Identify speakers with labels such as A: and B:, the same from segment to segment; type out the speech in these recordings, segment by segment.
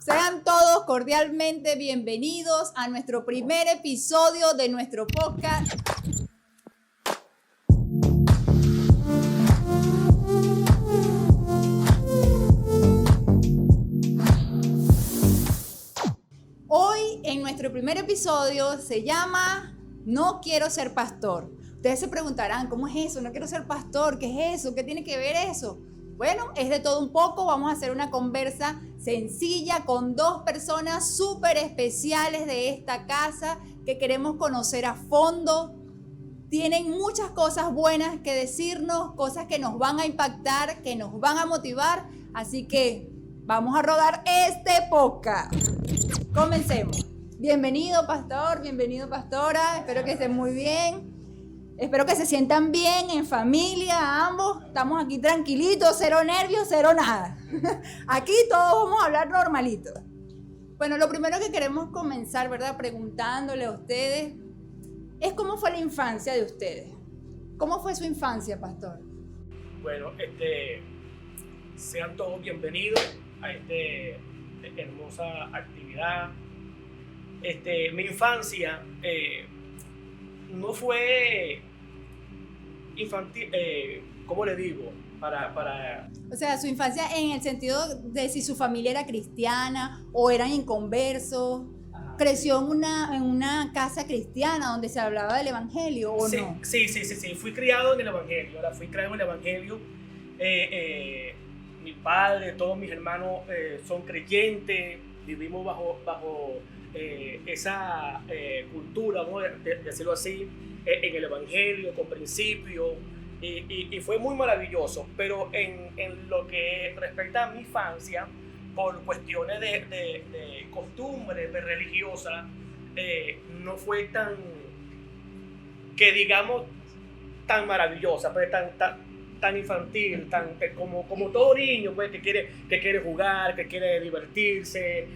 A: Sean todos cordialmente bienvenidos a nuestro primer episodio de nuestro podcast. Hoy en nuestro primer episodio se llama No quiero ser pastor. Ustedes se preguntarán, ¿cómo es eso? No quiero ser pastor, ¿qué es eso? ¿Qué tiene que ver eso? Bueno, es de todo un poco. Vamos a hacer una conversa sencilla con dos personas súper especiales de esta casa que queremos conocer a fondo. Tienen muchas cosas buenas que decirnos, cosas que nos van a impactar, que nos van a motivar. Así que vamos a rodar este podcast. Comencemos. Bienvenido, pastor, bienvenido, pastora. Espero que estén muy bien. Espero que se sientan bien en familia, ambos. Estamos aquí tranquilitos, cero nervios, cero nada. Aquí todos vamos a hablar normalito. Bueno, lo primero que queremos comenzar, ¿verdad? Preguntándole a ustedes, es cómo fue la infancia de ustedes. ¿Cómo fue su infancia, pastor?
B: Bueno, sean todos bienvenidos a esta hermosa actividad. Mi infancia no fue infantil, ¿cómo le digo?
A: O sea, su infancia en el sentido de si su familia era cristiana o eran inconversos. ¿Creció en una casa cristiana donde se hablaba del evangelio o
B: sí,
A: no?
B: Sí. Fui criado en el evangelio. Mi padre, todos mis hermanos son creyentes. Vivimos bajo esa cultura, vamos a decirlo así, en el evangelio, con principios, y fue muy maravilloso. Pero en lo que respecta a mi infancia, por cuestiones de costumbre religiosa, no fue tan, que digamos, tan maravillosa, pues tan infantil, como todo niño, pues, que quiere jugar, que quiere divertirse,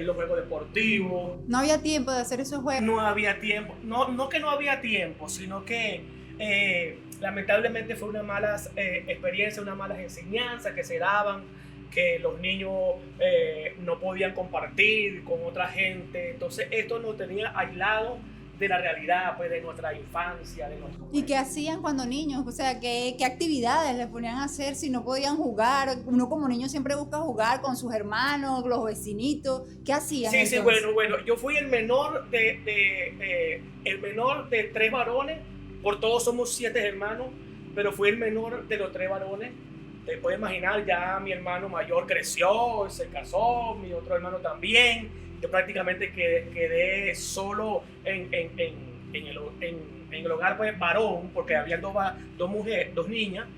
B: los juegos deportivos.
A: No había tiempo de hacer esos juegos.
B: No había tiempo, no que no había tiempo, sino que lamentablemente fue una mala experiencia, unas malas enseñanzas que se daban, que los niños no podían compartir con otra gente. Entonces esto nos tenía aislados de la realidad, pues, de nuestra infancia, de nuestro
A: ¿Y qué hacían cuando niños? O sea, ¿qué actividades les ponían a hacer si no podían jugar? Uno como niño siempre busca jugar con sus hermanos, los vecinitos. ¿Qué hacían?
B: Sí, bueno, yo fui el menor de 3 varones. Por todos somos 7 hermanos, pero fui el menor de los 3 varones. Te puedes imaginar, ya mi hermano mayor creció, se casó, mi otro hermano también. Yo prácticamente quedé solo en el hogar, pues, varón, porque había dos mujeres, 2 niñas,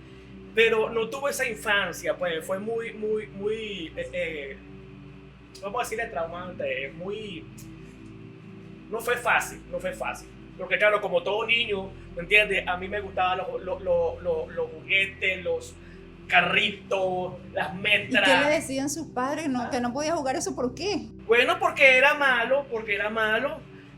B: pero no tuve esa infancia, pues fue muy, vamos a decirle, traumante, no fue fácil, porque claro, como todo niño, ¿me entiendes? A mí me gustaban los juguetes, los carritos, las metras.
A: ¿Y qué le decían sus padres? No, que no podía jugar eso, ¿por qué?
B: Bueno, porque era malo.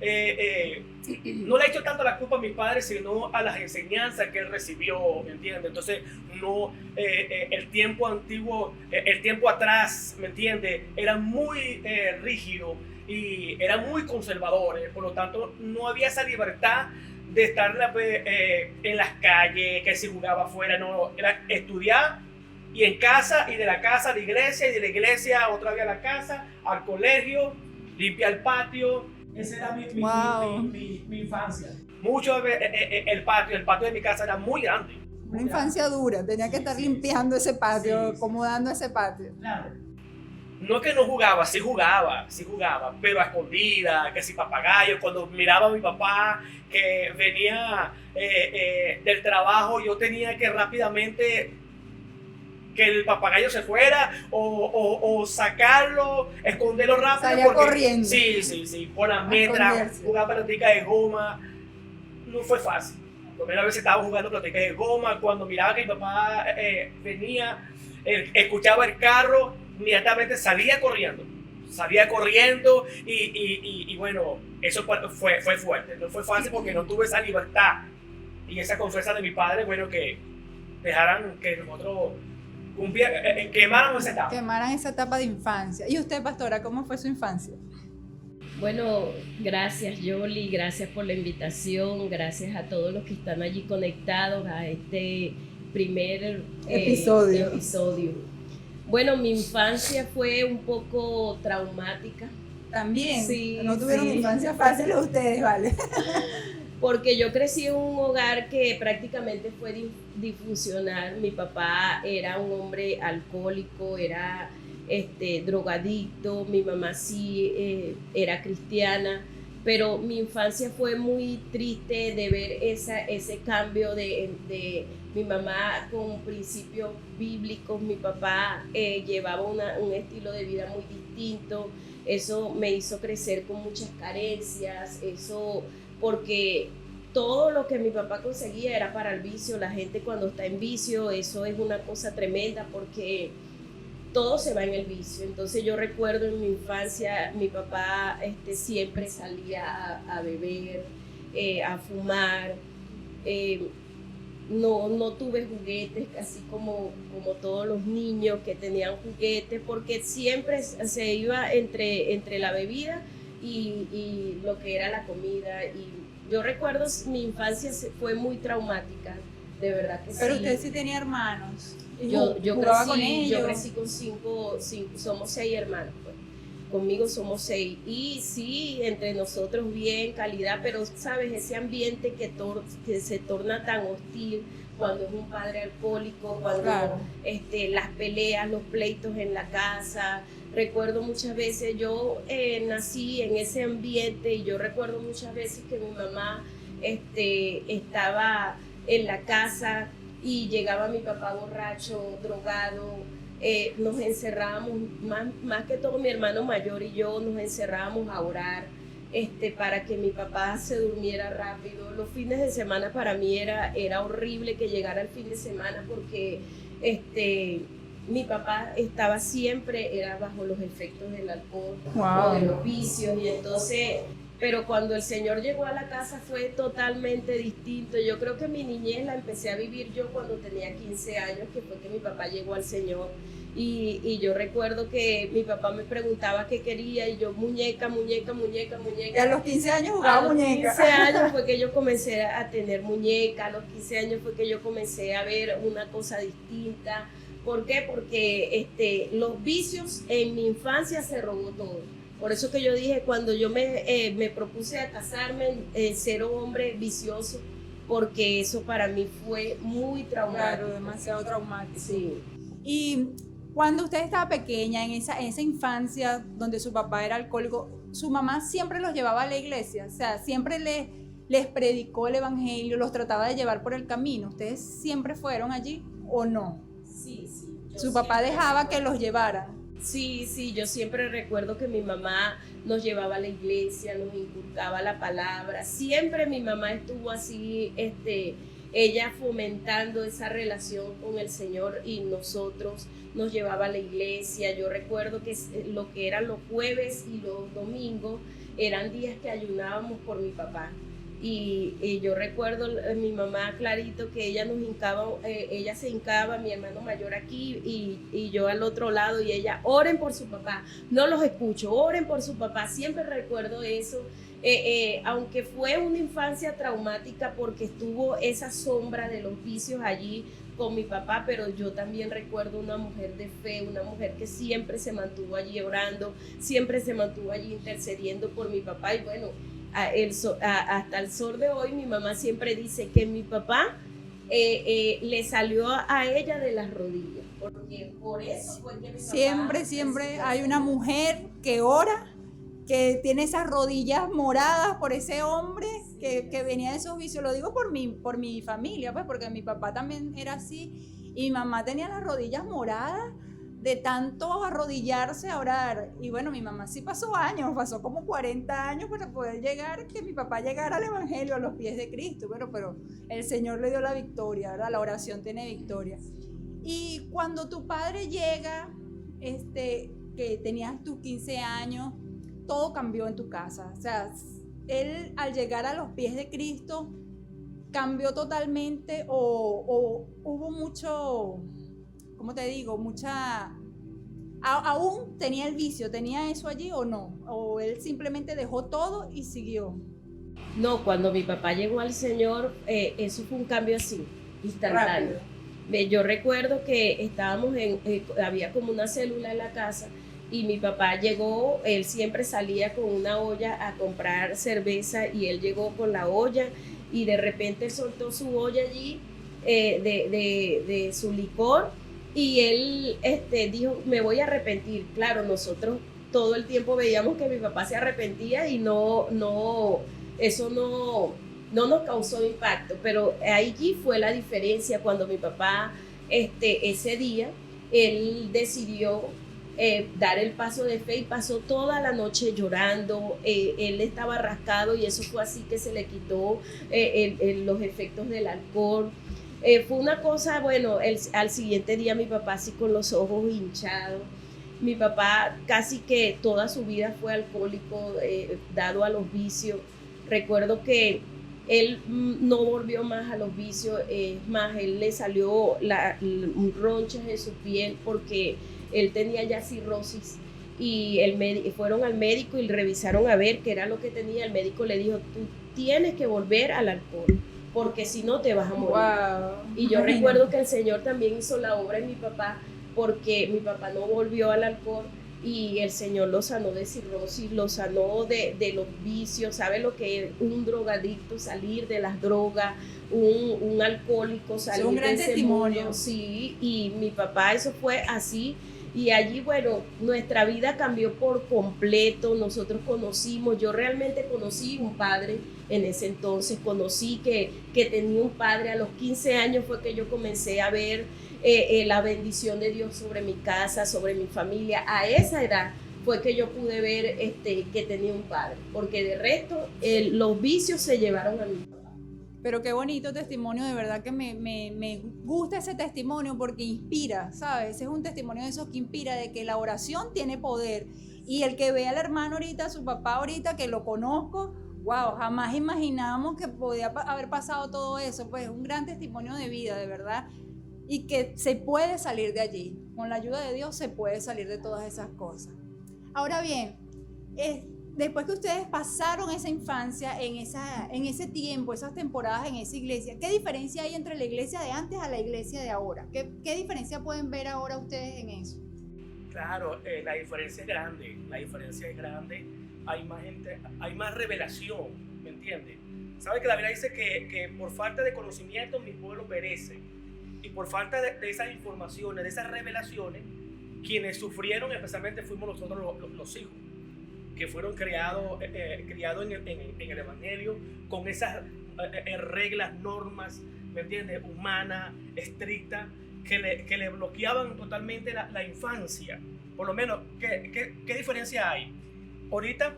B: No le he hecho tanto la culpa a mi padre, sino a las enseñanzas que él recibió, ¿me entiendes? Entonces, no, el tiempo antiguo, el tiempo atrás, ¿me entiendes? Era muy rígido y eran muy conservadores, por lo tanto, no había esa libertad de estar en las calles, que si jugaba afuera, no, era estudiar y en casa, y de la casa a la iglesia, y de la iglesia otra vez a la casa, al colegio, limpiar el patio. Esa era mi infancia. Mucho el patio de mi casa era muy grande.
A: Una infancia dura, tenía que estar limpiando ese patio, acomodando ese patio.
B: Claro. No que no jugaba, sí jugaba, pero a escondida, que si papagayo. Cuando miraba a mi papá que venía del trabajo, yo tenía que rápidamente que el papagayo se fuera o sacarlo, esconderlo rápido.
A: Salía corriendo.
B: Sí, por la metra, jugar pelotica de goma. No fue fácil. La primera vez estaba jugando pelotica de goma, cuando miraba que mi papá venía, escuchaba el carro, inmediatamente salía corriendo y bueno, eso fue fuerte. No fue fácil porque no tuve esa libertad y esa confianza de mi padre, bueno, que dejaran que nosotros quemáramos esa etapa.
A: Quemaran esa etapa de infancia. ¿Y usted, pastora, cómo fue su infancia?
C: Bueno, gracias Yoli, gracias por la invitación, gracias a todos los que están allí conectados a este primer
A: episodio.
C: Bueno, mi infancia fue un poco traumática.
A: También,
C: sí,
A: no tuvieron
C: sí.
A: infancia fácil ustedes, ¿vale?
C: Porque yo crecí en un hogar que prácticamente fue disfuncional. Mi papá era un hombre alcohólico, era drogadicto, mi mamá sí era cristiana, pero mi infancia fue muy triste de ver ese cambio de mi mamá con principios bíblicos, mi papá llevaba un estilo de vida muy distinto, eso me hizo crecer con muchas carencias, eso porque todo lo que mi papá conseguía era para el vicio. La gente cuando está en vicio, eso es una cosa tremenda porque todo se va en el vicio. Entonces yo recuerdo en mi infancia, mi papá siempre salía a beber, a fumar, no tuve juguetes, así como todos los niños que tenían juguetes, porque siempre se iba entre la bebida y lo que era la comida. Y yo recuerdo mi infancia fue muy traumática, de verdad que sí.
A: Pero usted sí tenía hermanos.
C: Yo
A: crecí
C: con cinco, somos 6 hermanos, pues. Conmigo somos 6 y sí, entre nosotros bien, calidad, pero sabes, ese ambiente que se torna tan hostil cuando es un padre alcohólico, cuando
A: claro.
C: Las peleas, los pleitos en la casa. Recuerdo muchas veces, yo nací en ese ambiente y yo recuerdo muchas veces que mi mamá estaba en la casa y llegaba mi papá borracho, drogado, nos encerrábamos, más que todo mi hermano mayor y yo nos encerrábamos a orar para que mi papá se durmiera rápido. Los fines de semana para mí era horrible que llegara el fin de semana porque mi papá estaba siempre, era bajo los efectos del alcohol,
A: wow.
C: o de los vicios, y entonces... Pero cuando el Señor llegó a la casa fue totalmente distinto. Yo creo que mi niñez la empecé a vivir yo cuando tenía 15 años, que fue que mi papá llegó al Señor. Y yo recuerdo que mi papá me preguntaba qué quería y yo muñeca.
A: Y a los 15 años jugaba muñeca.
C: A los 15 años fue que yo comencé a tener muñeca, a los 15 años fue que yo comencé a ver una cosa distinta. ¿Por qué? Porque los vicios en mi infancia se robó todo. Por eso que yo dije, cuando yo me propuse a casarme, ser un hombre vicioso, porque eso para mí fue muy traumático.
A: Claro, demasiado traumático.
C: Sí.
A: Y cuando usted estaba pequeña, en esa infancia donde su papá era alcohólico, su mamá siempre los llevaba a la iglesia, o sea, siempre les predicó el evangelio, los trataba de llevar por el camino. ¿Ustedes siempre fueron allí o no?
C: Sí.
A: Su papá dejaba que los llevaran.
C: Sí, yo siempre recuerdo que mi mamá nos llevaba a la iglesia, nos inculcaba la palabra, siempre mi mamá estuvo así, ella fomentando esa relación con el Señor y nosotros nos llevaba a la iglesia. Yo recuerdo que lo que eran los jueves y los domingos eran días que ayunábamos por mi papá. Y yo recuerdo mi mamá clarito que ella ella se hincaba, mi hermano mayor aquí y yo al otro lado, y ella, oren por su papá, no los escucho, oren por su papá, siempre recuerdo eso, aunque fue una infancia traumática porque estuvo esa sombra de los vicios allí con mi papá, pero yo también recuerdo una mujer de fe, una mujer que siempre se mantuvo allí orando, siempre se mantuvo allí intercediendo por mi papá. Y bueno, hasta el sol de hoy mi mamá siempre dice que mi papá le salió a ella de las rodillas, porque por eso fue que mi papá
A: Siempre hay una mujer que ora, que tiene esas rodillas moradas por ese hombre que venía de esos vicios. Lo digo por mi familia, pues, porque mi papá también era así y mi mamá tenía las rodillas moradas de tanto arrodillarse a orar. Y bueno, mi mamá sí pasó como 40 años para poder llegar, que mi papá llegara al evangelio a los pies de Cristo, pero el Señor le dio la victoria, ¿verdad? La oración tiene victoria. Y cuando tu padre llega, que tenías tus 15 años, todo cambió en tu casa. O sea, él al llegar a los pies de Cristo cambió totalmente, o hubo ¿cómo te digo? ¿Aún tenía el vicio? ¿Tenía eso allí o no? ¿O él simplemente dejó todo y siguió?
C: No, cuando mi papá llegó al Señor, eso fue un cambio así, instantáneo. Yo recuerdo que había como una célula en la casa y mi papá llegó, él siempre salía con una olla a comprar cerveza y él llegó con la olla y de repente soltó su olla allí de su licor y él dijo, me voy a arrepentir. Claro, nosotros todo el tiempo veíamos que mi papá se arrepentía y eso no nos causó impacto, pero allí fue la diferencia cuando mi papá ese día, él decidió dar el paso de fe y pasó toda la noche llorando, él estaba rascado y eso fue así que se le quitó los efectos del alcohol. Fue una cosa, bueno, al siguiente día mi papá así con los ojos hinchados. Mi papá casi que toda su vida fue alcohólico, dado a los vicios. Recuerdo que él no volvió más a los vicios, es más, él le salió ronchas en su piel porque él tenía ya cirrosis y fueron al médico y le revisaron a ver qué era lo que tenía. El médico le dijo, tú tienes que volver al alcohol porque si no te vas a morir.
A: Wow.
C: Y yo recuerdo que el Señor también hizo la obra en mi papá porque mi papá no volvió al alcohol y el Señor lo sanó de cirrosis, lo sanó de los vicios. ¿Sabe lo que es un drogadicto salir de las drogas? Un alcohólico salir
A: es un gran
C: de ese
A: testimonio.
C: mundo? Sí, y mi papá eso fue así. Y allí, bueno, nuestra vida cambió por completo. Nosotros yo realmente conocí un padre en ese entonces, conocí que tenía un padre. A los 15 años fue que yo comencé a ver la bendición de Dios sobre mi casa, sobre mi familia. A esa edad fue que yo pude ver que tenía un padre, porque de resto los vicios se llevaron a mí.
A: Pero qué bonito testimonio, de verdad que me gusta ese testimonio porque inspira, ¿sabes? Es un testimonio de esos que inspira, de que la oración tiene poder. Y el que ve al hermano ahorita, a su papá ahorita, que lo conozco, wow, jamás imaginamos que podía haber pasado todo eso. Pues es un gran testimonio de vida, de verdad. Y que se puede salir de allí. Con la ayuda de Dios se puede salir de todas esas cosas. Ahora bien, después que ustedes pasaron esa infancia, en ese tiempo, esas temporadas en esa iglesia, ¿qué diferencia hay entre la iglesia de antes a la iglesia de ahora? ¿Qué diferencia pueden ver ahora ustedes en eso?
B: Claro, la diferencia es grande, hay más gente, hay más revelación, ¿me entiendes? ¿Sabe que la Biblia dice que por falta de conocimiento mi pueblo perece? Y por falta de esas informaciones, de esas revelaciones, quienes sufrieron especialmente fuimos nosotros los hijos, que fueron criados en el Evangelio con esas reglas, normas, ¿me entiendes? Humanas, estrictas, que le bloqueaban totalmente la infancia. Por lo menos, ¿qué diferencia hay? Ahorita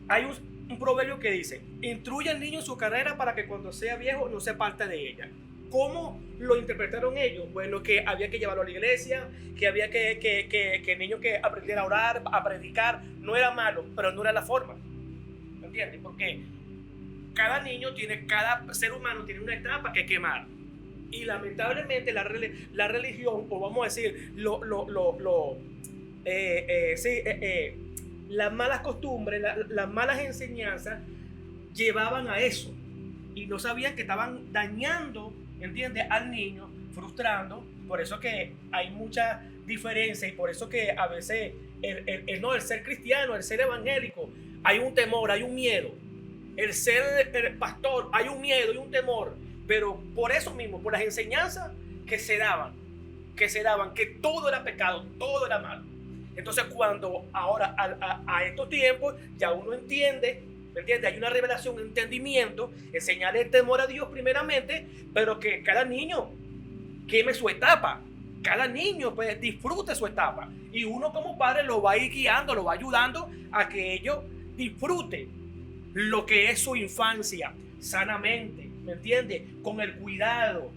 B: hay un proverbio que dice, instruye al niño en su carrera para que cuando sea viejo no se aparte de ella. ¿Cómo lo interpretaron ellos? Bueno, que había que llevarlo a la iglesia, que había que el niño que aprendiera a orar, a predicar, no era malo, pero no era la forma. ¿Me entiendes? Porque cada ser humano tiene una etapa que quemar. Y lamentablemente la religión, o vamos a decir, las malas costumbres, las malas enseñanzas llevaban a eso. Y no sabían que estaban dañando, ¿entiendes?, al niño, frustrando. Por eso que hay mucha diferencia y por eso que a veces el ser cristiano, el ser evangélico, hay un temor, hay un miedo. El ser pastor, hay un miedo y un temor. Pero por eso mismo, por las enseñanzas que se daban, que todo era pecado, todo era malo. Entonces cuando ahora a estos tiempos ya uno entiende, ¿me entiendes? Hay una revelación, un entendimiento, enseñar el temor a Dios primeramente, pero que cada niño queme su etapa, cada niño pues disfrute su etapa y uno como padre lo va a ir guiando, lo va ayudando a que ellos disfruten lo que es su infancia sanamente, ¿me entiendes? Con el cuidado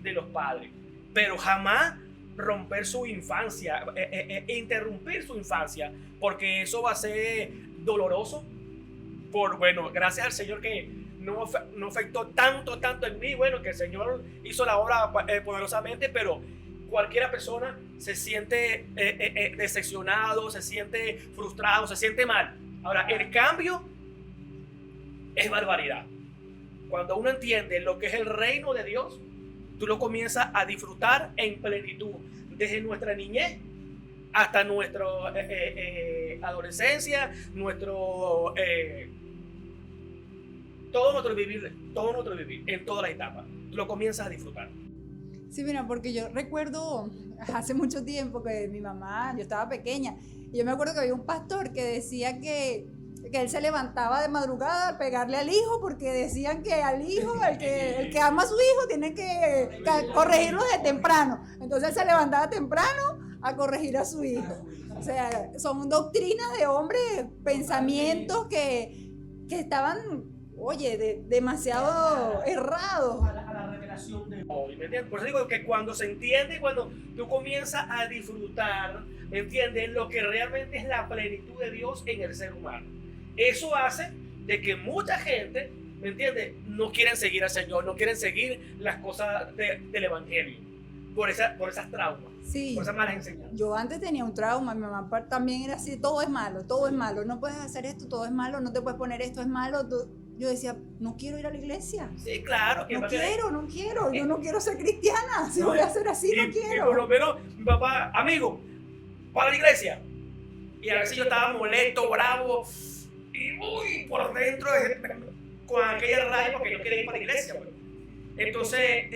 B: de los padres, pero jamás romper su infancia, interrumpir su infancia, porque eso va a ser doloroso. Bueno, gracias al Señor que no afectó tanto en mí. Bueno, que el Señor hizo la obra poderosamente, pero cualquier persona se siente decepcionado, se siente frustrado, se siente mal. Ahora, el cambio es barbaridad. Cuando uno entiende lo que es el reino de Dios, tú lo comienzas a disfrutar en plenitud, desde nuestra niñez hasta nuestra adolescencia, todo nuestro vivir, en todas las etapas. Tú lo comienzas a disfrutar.
A: Sí, mira, porque yo recuerdo hace mucho tiempo que mi mamá, yo estaba pequeña, y yo me acuerdo que había un pastor que decía que él se levantaba de madrugada a pegarle al hijo, porque decían que al hijo, el que ama a su hijo, tiene que corregirlo desde temprano. Entonces él se levantaba temprano a corregir a su hijo. O sea, son doctrinas de hombres, pensamientos que estaban, oye, demasiado errados.
B: A la revelación de hoy, ¿me entiendes? Por eso digo que cuando se entiende, cuando tú comienzas a disfrutar, ¿me entiendes? Lo que realmente es la plenitud de Dios en el ser humano. Eso hace de que mucha gente, ¿me entiendes?, no quieren seguir al Señor, no quieren seguir las cosas del Evangelio, por esas traumas,
A: Sí.
B: por esas malas enseñanzas.
A: Yo antes tenía un trauma, mi mamá también era así, todo es malo, no puedes hacer esto, todo es malo, no te puedes poner esto, es malo. Yo decía, no quiero ir a la iglesia.
B: Sí, claro.
A: No quiero, yo no quiero ser cristiana, si voy a ser así, no quiero.
B: Y por lo menos mi papá, amigo, para la iglesia. Y a veces yo estaba molesto, bravo, y por dentro con aquella rabia porque yo quería ir para la iglesia. Pues. Entonces,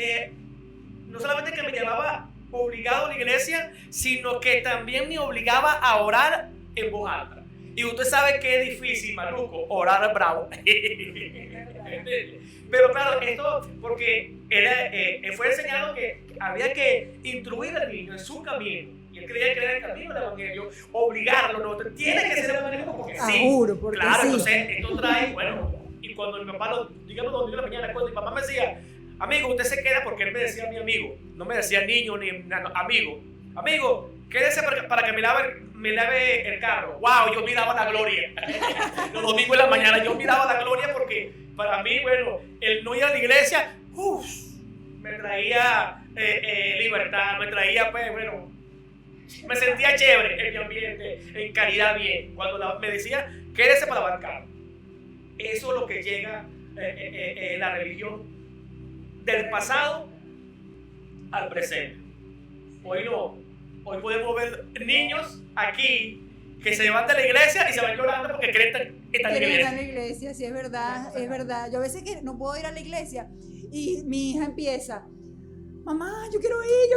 B: no solamente que me llevaba obligado a la iglesia, sino que también me obligaba a orar en voz alta. Y usted sabe que es difícil, maluco, orar bravo. Pero claro, esto porque él fue enseñado que había que instruir al niño en su camino. Y él creía que era el camino del evangelio, obligarlo, no, tiene que ser el evangelio porque sí.
A: Seguro, porque
B: claro,
A: sí.
B: Entonces esto trae, bueno, y cuando mi papá, digamos, cuando yo la mañana, cuando mi papá me decía, amigo, usted se queda, porque él me decía a mi amigo, no me decía niño ni amigo, quédese para que me lave el carro. Wow, yo miraba la gloria. Los domingos en la mañana yo miraba la gloria porque para mí, bueno, el no ir a la iglesia, me traía libertad, me traía, pues, bueno, me sentía chévere en mi ambiente, en calidad bien. Cuando me decía, quédese para lavar el carro. Eso es lo que llega la religión del pasado al presente. Hoy no. Hoy podemos ver niños aquí que se levantan de la iglesia y se van llorando porque creen que están en la iglesia.
A: Sí, es verdad, es verdad. Yo a veces que no puedo ir a la iglesia y mi hija empieza, mamá, yo quiero ir,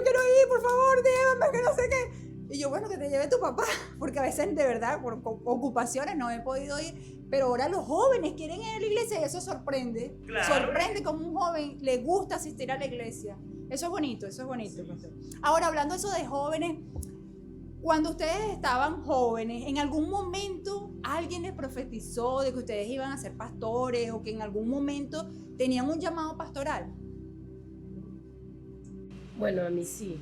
A: por favor, llévame, que no sé qué. Y yo, bueno, que te lleve tu papá, porque a veces de verdad, por ocupaciones no he podido ir, pero ahora los jóvenes quieren ir a la iglesia y eso sorprende.
B: Claro.
A: Sorprende como un joven le gusta asistir a la iglesia. Eso es bonito, eso es bonito. Sí. Ahora, hablando eso de jóvenes, cuando ustedes estaban jóvenes, ¿en algún momento alguien les profetizó de que ustedes iban a ser pastores o que en algún momento tenían un llamado pastoral?
C: Bueno, a mí sí,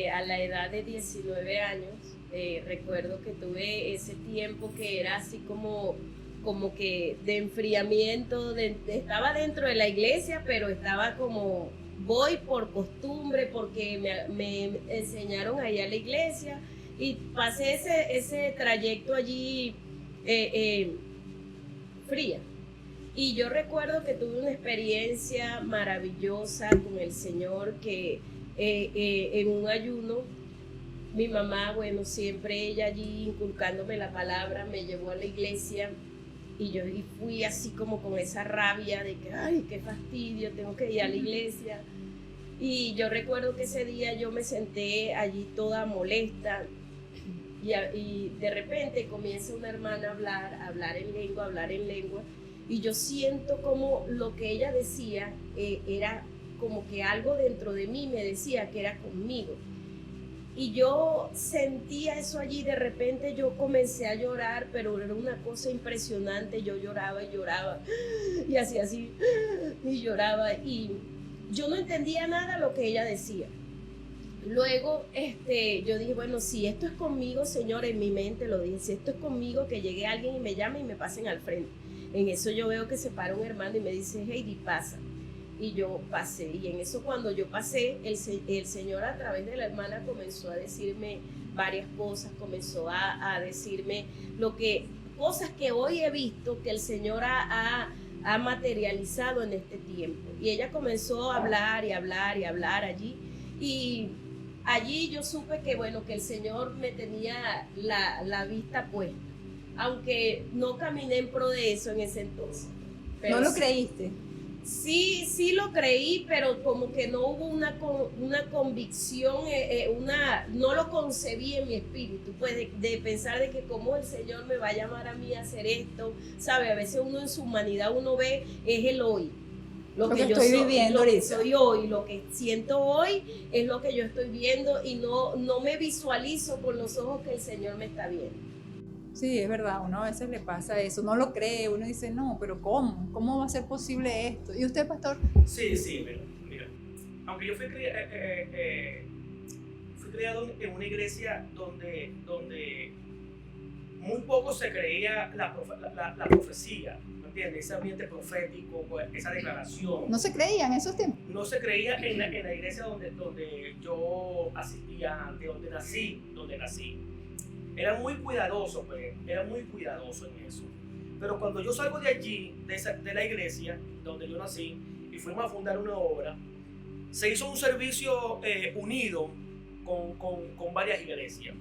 C: a la edad de 19 años, recuerdo que tuve ese tiempo que era así como que de enfriamiento, estaba dentro de la iglesia, pero estaba como, voy por costumbre, porque me enseñaron allá a la iglesia, y pasé ese trayecto allí fría. Y yo recuerdo que tuve una experiencia maravillosa con el Señor, que en un ayuno, mi mamá, bueno, siempre ella allí inculcándome la palabra, me llevó a la iglesia y yo fui así como con esa rabia de que, ay, qué fastidio, tengo que ir a la iglesia. Y yo recuerdo que ese día yo me senté allí toda molesta y de repente comienza una hermana a hablar en lengua. Y yo siento como lo que ella decía era como que algo dentro de mí me decía que era conmigo. Y yo sentía eso allí, de repente yo comencé a llorar, pero era una cosa impresionante, yo lloraba y hacía así, y lloraba, y yo no entendía nada lo que ella decía. Luego yo dije, bueno, si esto es conmigo, Señor, en mi mente lo dije, si esto es conmigo, que llegue alguien y me llame y me pasen al frente. En eso yo veo que se para un hermano y me dice, Heidi, pasa. Y yo pasé, y en eso cuando yo pasé, el Señor a través de la hermana comenzó a decirme varias cosas, comenzó a decirme cosas que hoy he visto que el Señor ha materializado en este tiempo. Y ella comenzó a hablar y hablar y hablar allí, y allí yo supe que bueno, que el Señor me tenía la vista puesta, aunque no caminé en pro de eso en ese entonces.
A: ¿No lo creíste?
C: Sí lo creí, pero como que no hubo una convicción, no lo concebí en mi espíritu, pues de pensar de que cómo el Señor me va a llamar a mí a hacer esto, ¿sabe? A veces uno en su humanidad uno ve es el hoy. Lo que yo
A: estoy viviendo ahorita.
C: soy hoy, lo que siento hoy es lo que yo estoy viendo y no me visualizo con los ojos que el Señor me está viendo.
A: Sí, es verdad, uno a veces le pasa eso, no lo cree, uno dice, no, pero ¿cómo? ¿Cómo va a ser posible esto? ¿Y usted, pastor?
B: Sí, mira. Aunque yo fui criado en una iglesia donde muy poco se creía la profecía, ¿me entiendes? Ese ambiente profético, esa declaración.
A: ¿No se creía en esos tiempos?
B: No se creía en la iglesia donde yo asistía antes, donde nací. Era muy cuidadoso en eso. Pero cuando yo salgo de allí, de la iglesia donde yo nací, y fuimos a fundar una obra, se hizo un servicio unido con varias iglesias.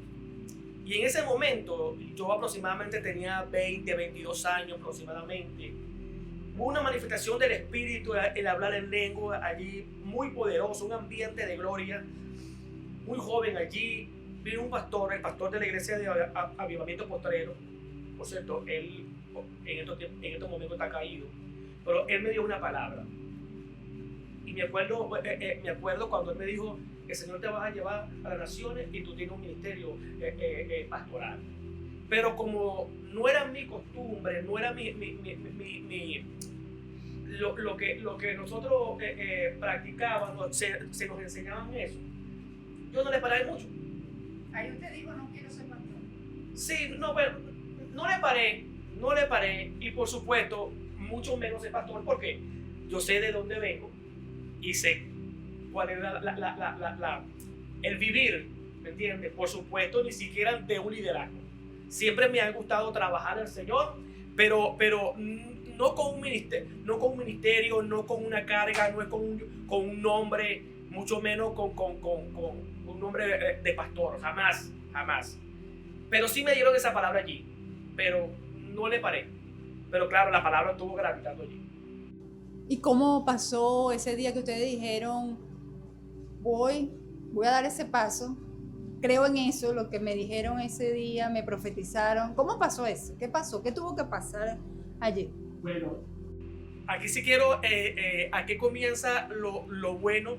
B: Y en ese momento, yo aproximadamente tenía 22 años aproximadamente. Hubo una manifestación del Espíritu, el hablar en lengua allí, muy poderoso, un ambiente de gloria, muy joven allí. Vino un pastor, el pastor de la iglesia de Avivamiento Postrero. Por cierto, él en estos momentos está caído, pero él me dio una palabra. Y me acuerdo cuando él me dijo, el Señor te va a llevar a las naciones y tú tienes un ministerio pastoral. Pero como no era mi costumbre, no era lo que nosotros practicábamos, se nos enseñaban eso, yo no le paré mucho.
A: Ahí usted dijo, no quiero ser pastor.
B: Sí, pero no le paré, y por supuesto, mucho menos ser pastor, porque yo sé de dónde vengo y sé cuál es el vivir, ¿me entiendes? Por supuesto, ni siquiera de un liderazgo. Siempre me ha gustado trabajar al Señor, pero no con un ministerio, no con una carga, no es con un nombre, mucho menos con un nombre de pastor, jamás. Pero sí me dieron esa palabra allí, pero no le paré. Pero claro, la palabra estuvo gravitando allí.
A: ¿Y cómo pasó ese día que ustedes dijeron, voy a dar ese paso? Creo en eso, lo que me dijeron ese día, me profetizaron. ¿Cómo pasó eso? ¿Qué pasó? ¿Qué tuvo que pasar allí?
B: Bueno, aquí sí quiero, aquí comienza lo bueno,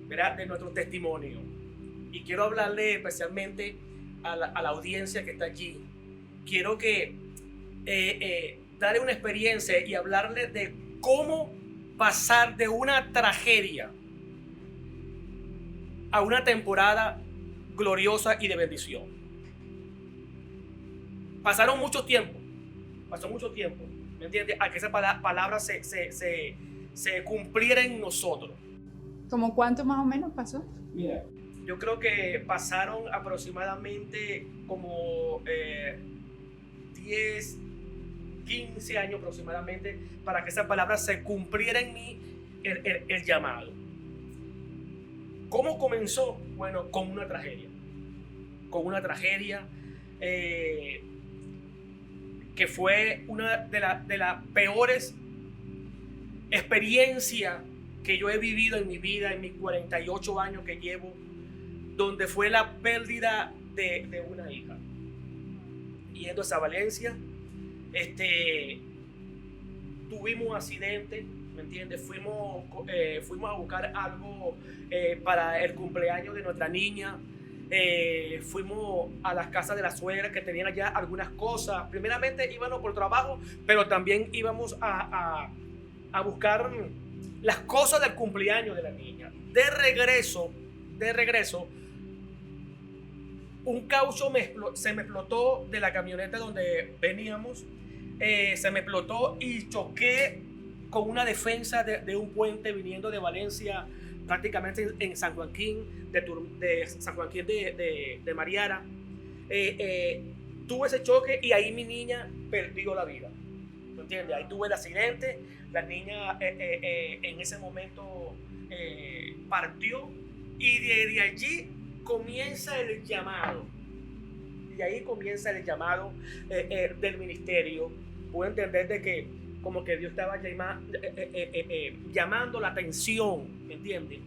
B: ¿verdad?, de nuestro testimonio. Y quiero hablarle especialmente a la audiencia que está allí. Quiero que darle una experiencia y hablarle de cómo pasar de una tragedia a una temporada gloriosa y de bendición. Pasó mucho tiempo, ¿me entiendes? A que esa palabra se cumpliera en nosotros.
A: ¿Cómo cuánto más o menos pasó?
B: Mira, yo creo que pasaron aproximadamente como 10, 15 años aproximadamente para que esa palabra se cumpliera en mí, el llamado. ¿Cómo comenzó? Bueno, con una tragedia. Que fue una de las peores experiencias que yo he vivido en mi vida, en mis 48 años que llevo, donde fue la pérdida de una hija. Yendo a Valencia, tuvimos un accidente, ¿me entiendes? Fuimos a buscar algo para el cumpleaños de nuestra niña. Fuimos a las casas de la suegra que tenían allá algunas cosas. Primeramente íbamos por trabajo, pero también íbamos a buscar las cosas del cumpleaños de la niña. De regreso, un caucho se me explotó de la camioneta donde veníamos. se me explotó y choqué con una defensa de un puente viniendo de Valencia, prácticamente en San Joaquín, de San Joaquín de Mariara. Tuve ese choque y ahí mi niña perdió la vida. ¿Me entiendes? Ahí tuve el accidente, la niña en ese momento partió y desde allí comienza el llamado. Y ahí comienza el llamado del ministerio. Puedo entender de que como que Dios estaba llamando la atención, ¿me entiendes?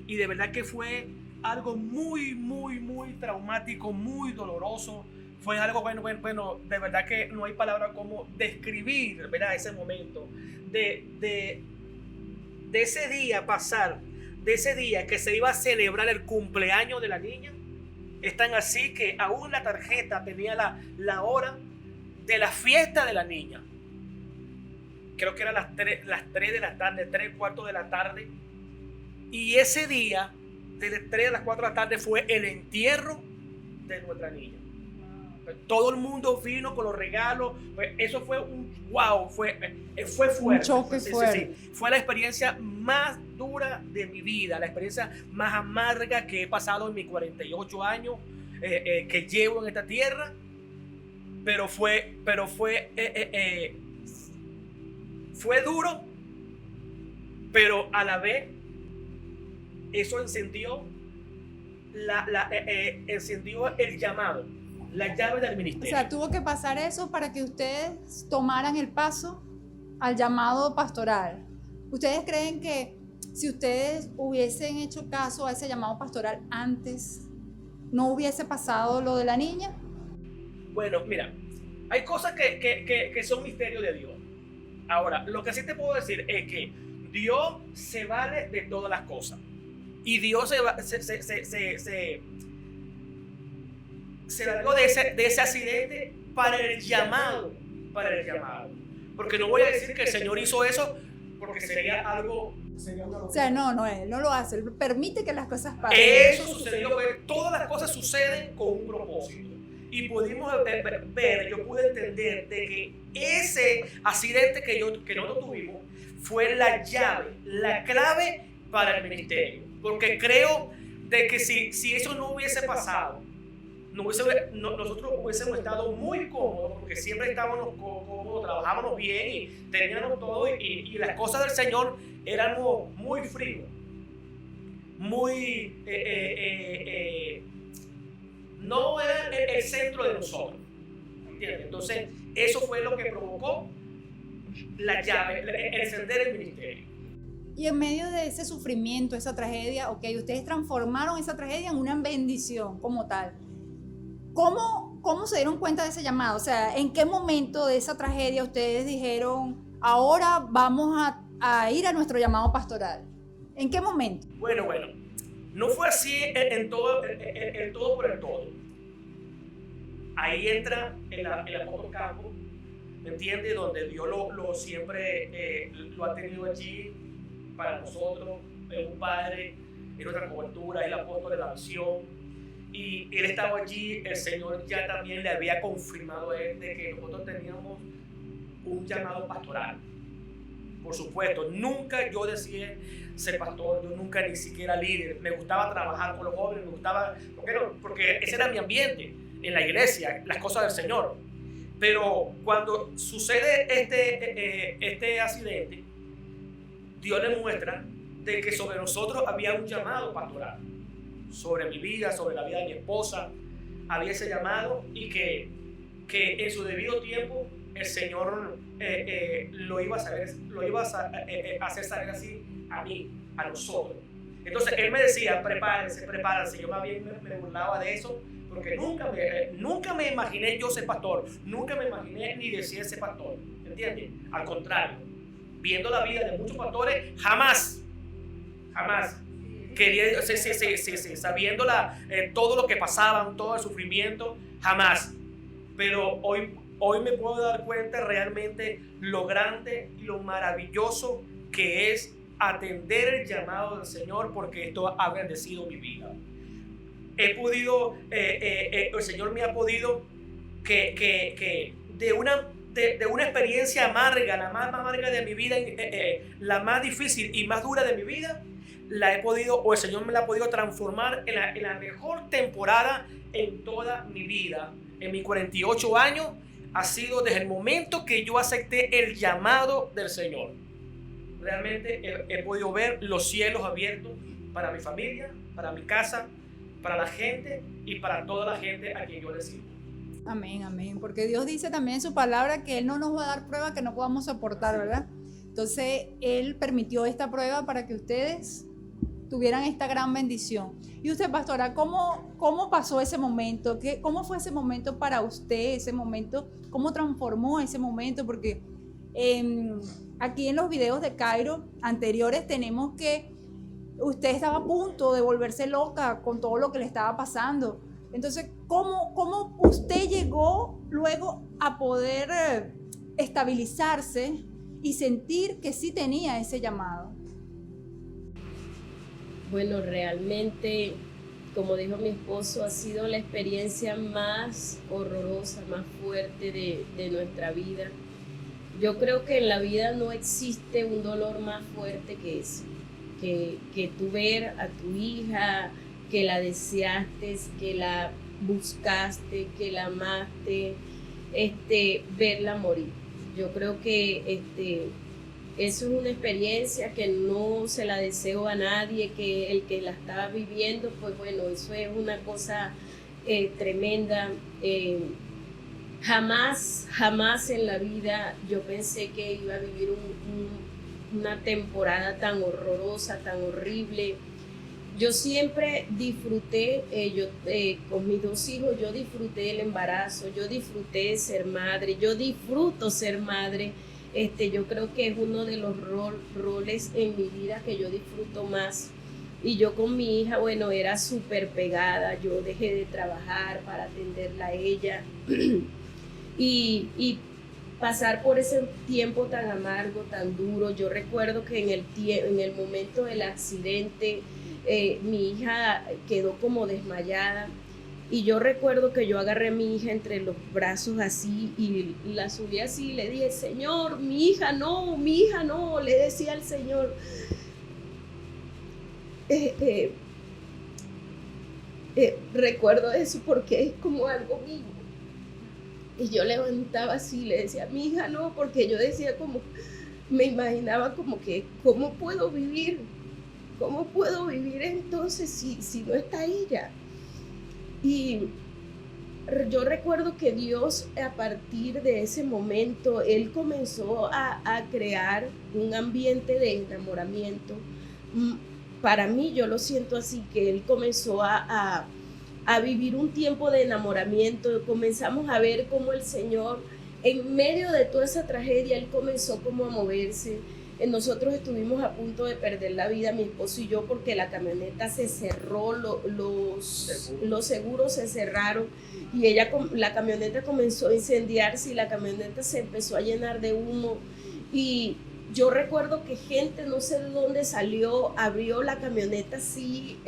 B: Y de verdad que fue algo muy, muy, muy traumático, muy doloroso. Fue algo, bueno, de verdad que no hay palabra como describir, ¿verdad? Ese momento de ese día pasar, de ese día que se iba a celebrar el cumpleaños de la niña. Es tan así que aún la tarjeta tenía la hora de la fiesta de la niña. Creo que eran las 3 de la tarde, 3:15 de la tarde. Y ese día, de las 3 a las 4 de la tarde, fue el entierro de nuestra niña. Todo el mundo vino con los regalos. Eso fue un wow, fue fuerte.
A: Un choque fuerte.
B: Sí. Fue la experiencia más dura de mi vida, la experiencia más amarga que he pasado en mis 48 años que llevo en esta tierra. Pero fue duro, pero a la vez eso encendió encendió el llamado, la llave del
A: O
B: ministerio.
A: sea, tuvo que pasar eso para que ustedes tomaran el paso al llamado pastoral. ¿Ustedes creen que si ustedes hubiesen hecho caso a ese llamado pastoral antes, no hubiese pasado lo de la niña?
B: Bueno, mira, hay cosas que son misterios de Dios. Ahora, lo que sí te puedo decir es que Dios se vale de todas las cosas. Y Dios se valió de ese accidente para el llamado. Porque no voy a decir que el Señor hizo eso porque sería algo...
A: O sea, no, él no lo hace, él permite que las cosas pasen.
B: Eso sucedió, todas las cosas suceden con un propósito. Y pudimos ver, yo pude entender de que ese accidente que nosotros tuvimos fue la llave, la clave para el ministerio. Porque creo de que si eso no hubiese pasado, nosotros hubiésemos estado muy cómodos, porque siempre estábamos cómodos, trabajábamos bien y teníamos todo, y las cosas del Señor éramos muy fríos, muy... no era el centro de nosotros, ¿entiendes? Entonces, eso fue lo que provocó la llave, el encender el ministerio.
A: Y en medio de ese sufrimiento, esa tragedia, ustedes transformaron esa tragedia en una bendición como tal. ¿Cómo se dieron cuenta de ese llamado? O sea, ¿en qué momento de esa tragedia ustedes dijeron, ahora vamos a ir a nuestro llamado pastoral? ¿En qué momento?
B: Bueno, no fue así en todo por el todo. Ahí entra el apóstol Campo, ¿me entiendes? Donde Dios lo siempre lo ha tenido allí para nosotros. Es un padre, es nuestra cobertura, es el apóstol de la visión. Y él estaba allí, el Señor ya también le había confirmado a él de que nosotros teníamos un llamado pastoral. Por supuesto, nunca yo deseé ser pastor, yo nunca ni siquiera líder. Me gustaba trabajar con los jóvenes, me gustaba, porque ese era mi ambiente en la iglesia, las cosas del Señor. Pero cuando sucede este accidente, Dios le muestra de que sobre nosotros había un llamado pastoral. Sobre mi vida, sobre la vida de mi esposa, había ese llamado, y que en su debido tiempo el Señor lo iba a hacer saber así a mí, a nosotros. Entonces él me decía, prepárense. Yo más bien me burlaba de eso, porque nunca me imaginé yo ser pastor, nunca me imaginé ni decir ser pastor, ¿entiendes? Al contrario, viendo la vida de muchos pastores, jamás quería, sabiendo todo lo que pasaban, todo el sufrimiento, jamás. Pero hoy me puedo dar cuenta realmente lo grande y lo maravilloso que es atender el llamado del Señor, porque esto ha bendecido mi vida. He podido, el Señor me ha podido que de una de una experiencia amarga, la más amarga de mi vida, la más difícil y más dura de mi vida, la he podido, o el Señor me la ha podido transformar en la mejor temporada en toda mi vida. En mis 48 años ha sido desde el momento que yo acepté el llamado del Señor. Realmente he podido ver los cielos abiertos para mi familia, para mi casa, para la gente y para toda la gente a quien yo le sirvo.
A: Amén, amén. Porque Dios dice también en su palabra que Él no nos va a dar pruebas que no podamos soportar, ¿verdad? Entonces, Él permitió esta prueba para que ustedes tuvieran esta gran bendición. Y usted, pastora, ¿cómo pasó ese momento? ¿Cómo fue ese momento para usted? Ese momento, ¿cómo transformó ese momento? Porque aquí en los videos de Cairo anteriores tenemos que usted estaba a punto de volverse loca con todo lo que le estaba pasando. Entonces, ¿cómo usted llegó luego a poder estabilizarse y sentir que sí tenía ese llamado?
C: Bueno, realmente, como dijo mi esposo, ha sido la experiencia más horrorosa, más fuerte de nuestra vida. Yo creo que en la vida no existe un dolor más fuerte que ese, que tú ver a tu hija, que la deseaste, que la buscaste, que la amaste, verla morir. Yo creo que eso es una experiencia que no se la deseo a nadie, que el que la estaba viviendo, pues bueno, eso es una cosa tremenda. Jamás en la vida yo pensé que iba a vivir una temporada tan horrorosa, tan horrible. Yo siempre disfruté, con mis 2 hijos, yo disfruté el embarazo, yo disfruté ser madre, yo disfruto ser madre. Yo creo que es uno de los roles en mi vida que yo disfruto más. Y yo con mi hija, bueno, era súper pegada, yo dejé de trabajar para atenderla a ella. y pasar por ese tiempo tan amargo, tan duro. Yo recuerdo que en el momento del accidente, mi hija quedó como desmayada y yo recuerdo que yo agarré a mi hija entre los brazos así y la subí así y le dije: Señor, mi hija no, le decía al Señor. Recuerdo eso porque es como algo mío. Y yo levantaba así y le decía: mi hija no, porque yo decía me imaginaba como que, ¿cómo puedo vivir? ¿Cómo puedo vivir entonces si no está ella? Y yo recuerdo que Dios, a partir de ese momento, Él comenzó a crear un ambiente de enamoramiento. Para mí, yo lo siento así, que Él comenzó a vivir un tiempo de enamoramiento. Comenzamos a ver cómo el Señor, en medio de toda esa tragedia, Él comenzó como a moverse. Nosotros estuvimos a punto de perder la vida, mi esposo y yo, porque la camioneta se cerró, los seguros se cerraron y la camioneta comenzó a incendiarse y la camioneta se empezó a llenar de humo. Y yo recuerdo que gente, no sé de dónde salió, abrió la camioneta así,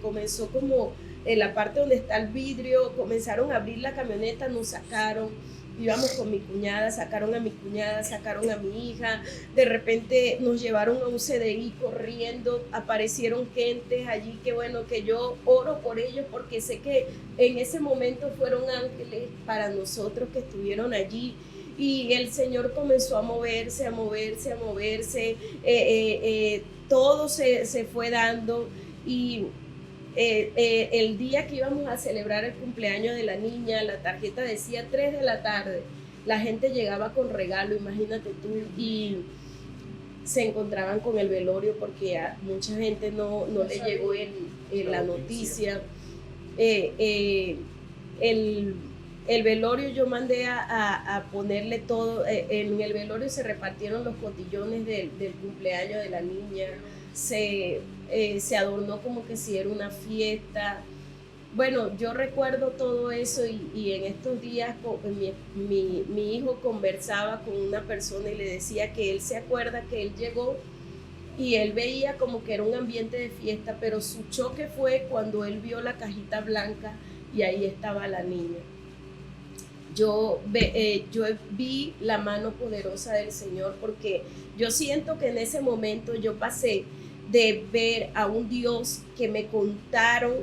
C: comenzó como en la parte donde está el vidrio, comenzaron a abrir la camioneta, nos sacaron. Íbamos con mi cuñada, sacaron a mi cuñada, sacaron a mi hija, de repente nos llevaron a un CDI corriendo, aparecieron gentes allí que bueno, que yo oro por ellos porque sé que en ese momento fueron ángeles para nosotros que estuvieron allí. Y el Señor comenzó a moverse, todo se fue dando. Y el día que íbamos a celebrar el cumpleaños de la niña, la tarjeta decía 3 de la tarde, la gente llegaba con regalo, imagínate tú, y se encontraban con el velorio porque a mucha gente no le llegó la noticia. El velorio yo mandé a ponerle todo, en el velorio se repartieron los cotillones del cumpleaños de la niña, se adornó como que si era una fiesta. Bueno, yo recuerdo todo eso y en estos días mi hijo conversaba con una persona y le decía que él se acuerda que él llegó y él veía como que era un ambiente de fiesta, pero su choque fue cuando él vio la cajita blanca y ahí estaba la niña. yo vi la mano poderosa del Señor, porque yo siento que en ese momento yo pasé de ver a un Dios que me contaron,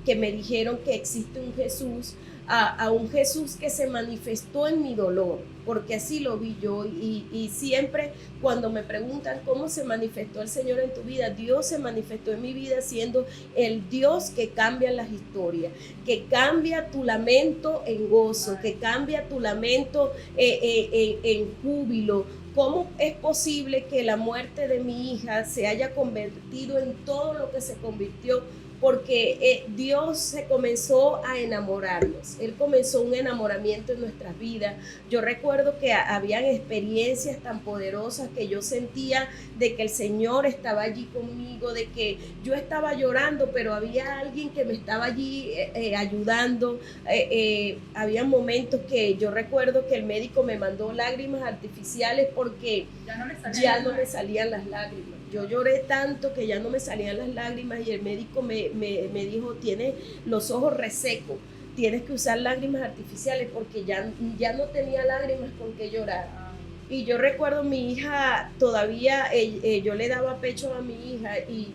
C: que me dijeron que existe un Jesús, a un Jesús que se manifestó en mi dolor, porque así lo vi yo. Y siempre cuando me preguntan cómo se manifestó el Señor en tu vida, Dios se manifestó en mi vida siendo el Dios que cambia las historias, que cambia tu lamento en gozo, que cambia tu lamento en júbilo. ¿Cómo es posible que la muerte de mi hija se haya convertido en todo lo que se convirtió? Porque Dios se comenzó a enamorarnos. Él comenzó un enamoramiento en nuestras vidas. Yo recuerdo que habían experiencias tan poderosas que yo sentía de que el Señor estaba allí conmigo, de que yo estaba llorando, pero había alguien que me estaba allí ayudando. Había momentos que yo recuerdo que el médico me mandó lágrimas artificiales porque ya no me salían las lágrimas. Yo lloré tanto que ya no me salían las lágrimas y el médico me dijo, tienes los ojos resecos, tienes que usar lágrimas artificiales, porque ya no tenía lágrimas con que llorar. Y yo recuerdo mi hija, todavía yo le daba pecho a mi hija, y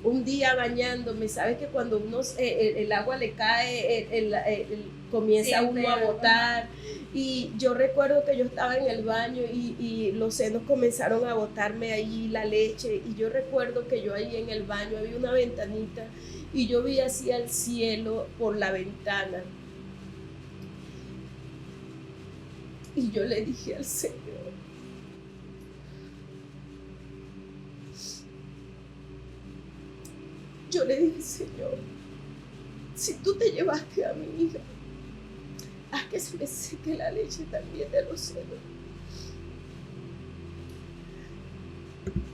C: un día bañándome, sabes que cuando uno el agua le cae, comienza uno a botar. Y yo recuerdo que yo estaba en el baño y los senos comenzaron a botarme ahí la leche. Y yo recuerdo que yo ahí en el baño había una ventanita y yo vi hacia el cielo por la ventana. Y yo le dije al Señor, Señor, si tú te llevaste a mi hija, haz que se me seque la leche también de los senos.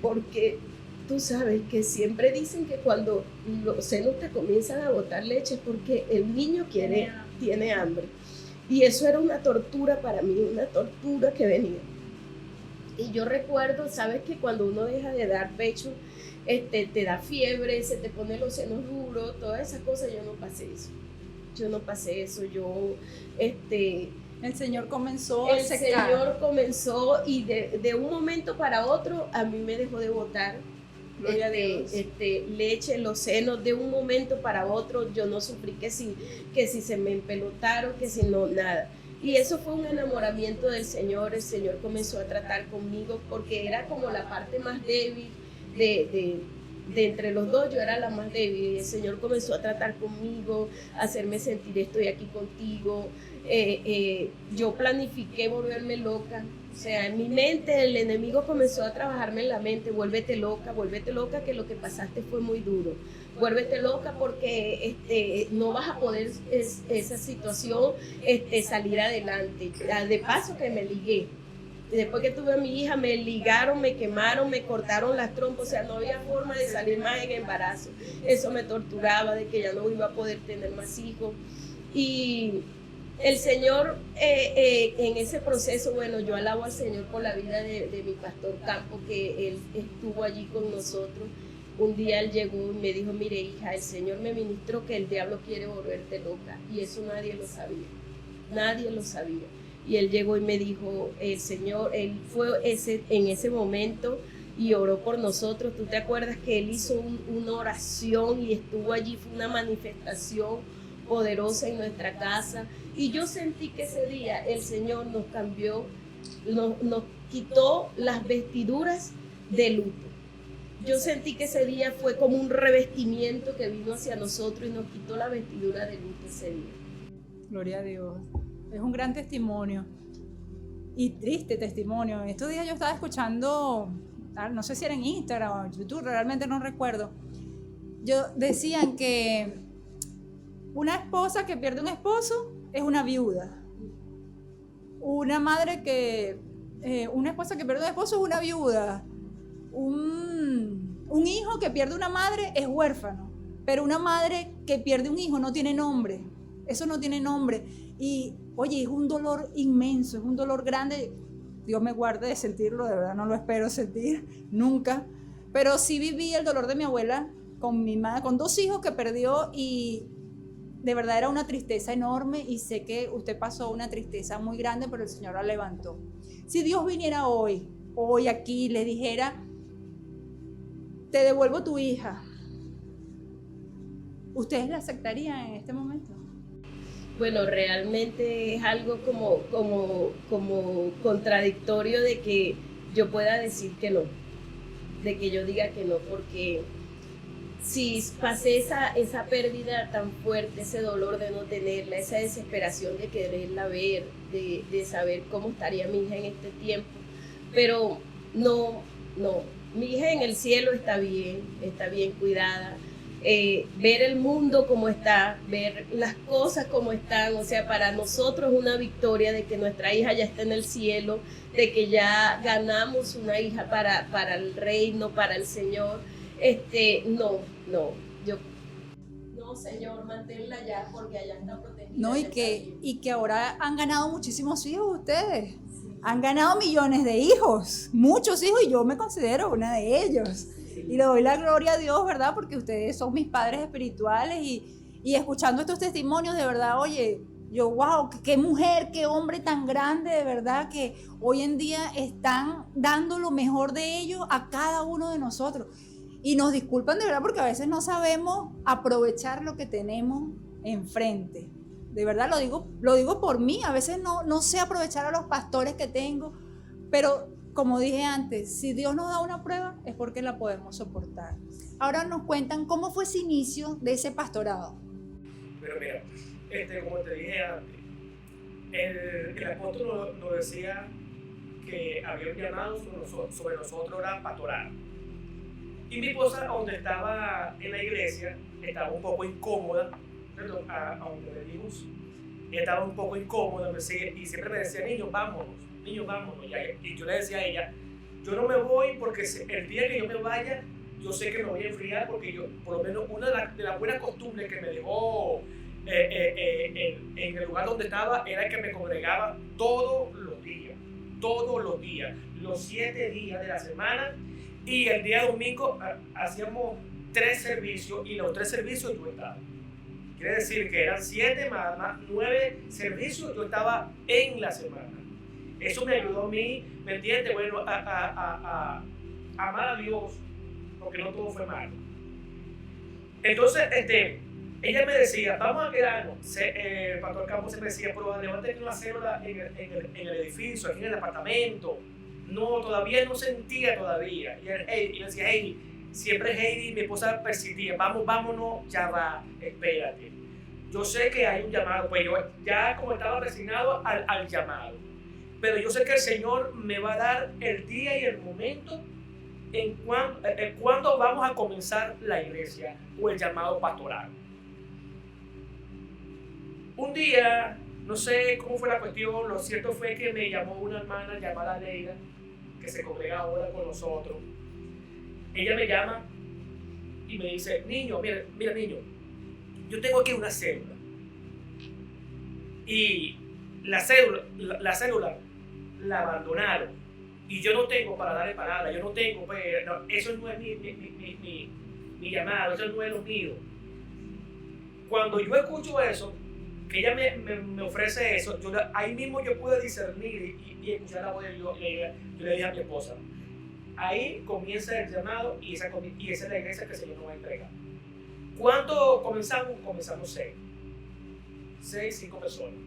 C: Porque tú sabes que siempre dicen que cuando los senos te comienzan a botar leche es porque el niño tiene hambre. Y eso era una tortura para mí, una tortura que venía. Y yo recuerdo, sabes que cuando uno deja de dar pecho, te da fiebre, se te ponen los senos duros, todas esas cosas. Yo no pasé eso.
A: El Señor comenzó a secar.
C: El Señor comenzó y de un momento para otro a mí me dejó de botar leche en los senos. De un momento para otro yo no sufrí que si se me empelotaron, que si no, nada. Y eso fue un enamoramiento del Señor. El Señor comenzó a tratar conmigo porque era como la parte más débil de entre los dos. Yo era la más débil y el Señor comenzó a tratar conmigo, a hacerme sentir estoy aquí contigo. Yo planifiqué volverme loca. O sea, en mi mente el enemigo comenzó a trabajarme en la mente, vuélvete loca, que lo que pasaste fue muy duro. Vuélvete loca porque no vas a poder esa situación salir adelante. De paso que me ligué. Después que tuve a mi hija, me ligaron, me quemaron, me cortaron las trompas, o sea, no había forma de salir más en embarazo. Eso me torturaba, de que ya no iba a poder tener más hijos. Y el Señor, en ese proceso, bueno, yo alabo al Señor por la vida de mi pastor Campo, que él estuvo allí con nosotros. Un día él llegó y me dijo, mire hija, el Señor me ministró que el diablo quiere volverte loca. Y eso nadie lo sabía. Y él llegó y me dijo, el Señor, él fue en ese momento y oró por nosotros. ¿Tú te acuerdas que él hizo una oración y estuvo allí? Fue una manifestación poderosa en nuestra casa. Y yo sentí que ese día el Señor nos cambió, nos quitó las vestiduras de luto. Yo sentí que ese día fue como un revestimiento que vino hacia nosotros y nos quitó la vestidura de luto ese día.
A: Gloria a Dios. Es un gran testimonio y triste testimonio. Estos días yo estaba escuchando, no sé si era en Instagram o en YouTube, realmente no recuerdo. Decían que una esposa que pierde un esposo es una viuda. Una esposa que pierde un esposo es una viuda. Un hijo que pierde una madre es huérfano. Pero una madre que pierde un hijo no tiene nombre. Eso no tiene nombre. Y, oye, es un dolor inmenso, es un dolor grande. Dios me guarde de sentirlo, de verdad no lo espero sentir nunca. Pero sí viví el dolor de mi abuela con mi madre, con 2 hijos que perdió y de verdad era una tristeza enorme y sé que usted pasó una tristeza muy grande, pero el Señor la levantó. Si Dios viniera hoy aquí y le dijera, te devuelvo tu hija, ¿ustedes la aceptarían en este momento?
C: Bueno, realmente es algo como contradictorio de que yo pueda decir que no, de que yo diga que no, porque si pasé esa pérdida tan fuerte, ese dolor de no tenerla, esa desesperación de quererla ver, de saber cómo estaría mi hija en este tiempo, pero no, mi hija en el cielo está bien cuidada. Ver el mundo como está, ver las cosas como están, o sea, para nosotros una victoria de que nuestra hija ya está en el cielo, de que ya ganamos una hija para el reino, para el Señor. No, Señor, manténla ya porque allá está protegida.
A: No, y que ahora han ganado muchísimos hijos ustedes. Han ganado millones de hijos, muchos hijos, y yo me considero una de ellos. Y le doy la gloria a Dios, ¿verdad? Porque ustedes son mis padres espirituales y escuchando estos testimonios, de verdad, oye, yo, wow, qué mujer, qué hombre tan grande, de verdad, que hoy en día están dando lo mejor de ellos a cada uno de nosotros. Y nos disculpan de verdad porque a veces no sabemos aprovechar lo que tenemos enfrente. De verdad lo digo por mí, a veces no sé aprovechar a los pastores que tengo, pero como dije antes, si Dios nos da una prueba es porque la podemos soportar. Ahora nos cuentan cómo fue ese inicio de ese pastorado.
B: Pero mira, como te dije antes, el apóstol nos decía que había un llamado sobre nosotros era pastorar. Y mi esposa, donde estaba en la iglesia, estaba un poco incómoda, a donde venimos, estaba un poco incómoda, y siempre me decía, niños, vámonos. Y yo le decía a ella, yo no me voy porque el día que yo me vaya, yo sé que me voy a enfriar, porque yo, por lo menos una de las buenas costumbres que me dejó en el lugar donde estaba era que me congregaba todos los días, los 7 días de la semana, y el día domingo hacíamos 3 servicios, y los 3 servicios yo estaba. Quiere decir que eran 7 más 9 servicios, yo estaba en la semana. Eso me ayudó a mí, ¿me entiendes? Bueno, a amar a Dios, porque no todo fue malo. Entonces, ella me decía, vamos a quedarnos. El pastor Campos se me decía, pero levántate una célula en el edificio, aquí en el apartamento. No, todavía no sentía todavía. Y yo decía, hey, siempre Heidi, mi esposa persistía, vámonos, ya va, espérate. Yo sé que hay un llamado, pues yo ya como estaba resignado al llamado. Pero yo sé que el Señor me va a dar el día y el momento en cuando vamos a comenzar la iglesia o el llamado pastoral. Un día, no sé cómo fue la cuestión, lo cierto fue que me llamó una hermana llamada Leila, que se congrega ahora con nosotros. Ella me llama y me dice, niño, mira niño, yo tengo aquí una célula. Y la célula la abandonaron y yo no tengo para darle palabra, yo no tengo, pues, no, eso no es mi llamado, eso no es lo mío. Cuando yo escucho eso, que ella me ofrece eso, ahí mismo yo pude discernir y escuchar la voz de Dios. Yo le dije a mi esposa, ahí comienza el llamado y esa es la iglesia que el Señor nos va a entregar. ¿Cuánto comenzamos? Comenzamos 5 personas.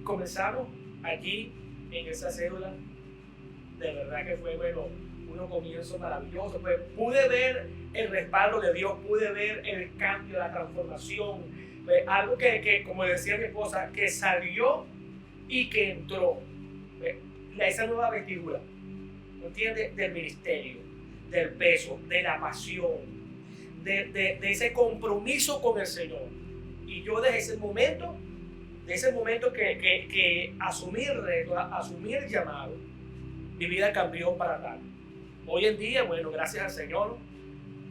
B: Comenzamos allí en esa célula, de verdad que fue, bueno, un comienzo maravilloso. Pues pude ver el respaldo de Dios, pude ver el cambio, la transformación, pues, algo que, como decía mi esposa, que salió y que entró, pues, esa nueva vestidura, ¿entiendes? Del ministerio, del peso, de la pasión, de ese compromiso con el Señor. Y yo desde ese momento que asumí el reto, asumí el llamado, mi vida cambió para tal. Hoy en día, bueno, gracias al Señor,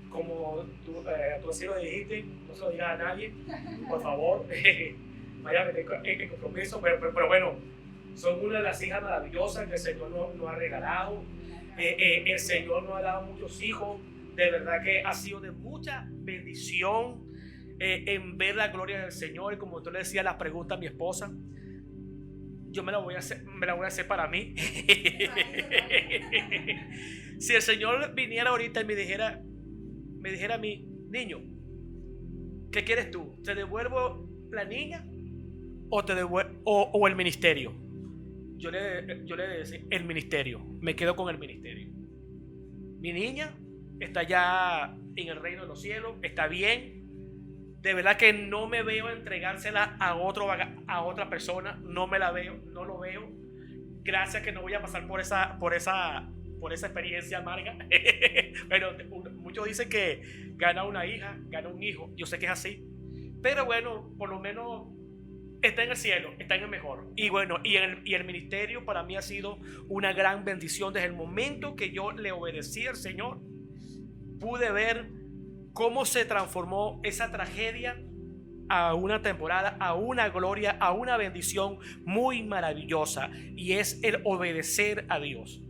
B: como tú así lo dijiste, no se lo digas a nadie, por favor, vaya a meter en compromiso, pero bueno, son una de las hijas maravillosas que el Señor nos ha regalado. El Señor nos ha dado muchos hijos, de verdad que ha sido de mucha bendición. en ver la gloria del Señor. Y como tú le decías la pregunta a mi esposa, yo me la voy a hacer para mí. Si el Señor viniera ahorita y me dijera a mí, niño, ¿qué quieres tú? ¿Te devuelvo la niña o el ministerio? Yo le decía, el ministerio. Me quedo con el ministerio. Mi niña está ya en el reino de los cielos, está bien. De verdad que no me veo entregársela a otra persona. No lo veo. Gracias que no voy a pasar por esa experiencia amarga. Pero muchos dicen que gana una hija, gana un hijo. Yo sé que es así. Pero bueno, por lo menos está en el cielo, está en el mejor. Y bueno, y el ministerio para mí ha sido una gran bendición. Desde el momento que yo le obedecí al Señor, pude ver cómo se transformó esa tragedia a una temporada, a una gloria, a una bendición muy maravillosa. Y es el obedecer a Dios.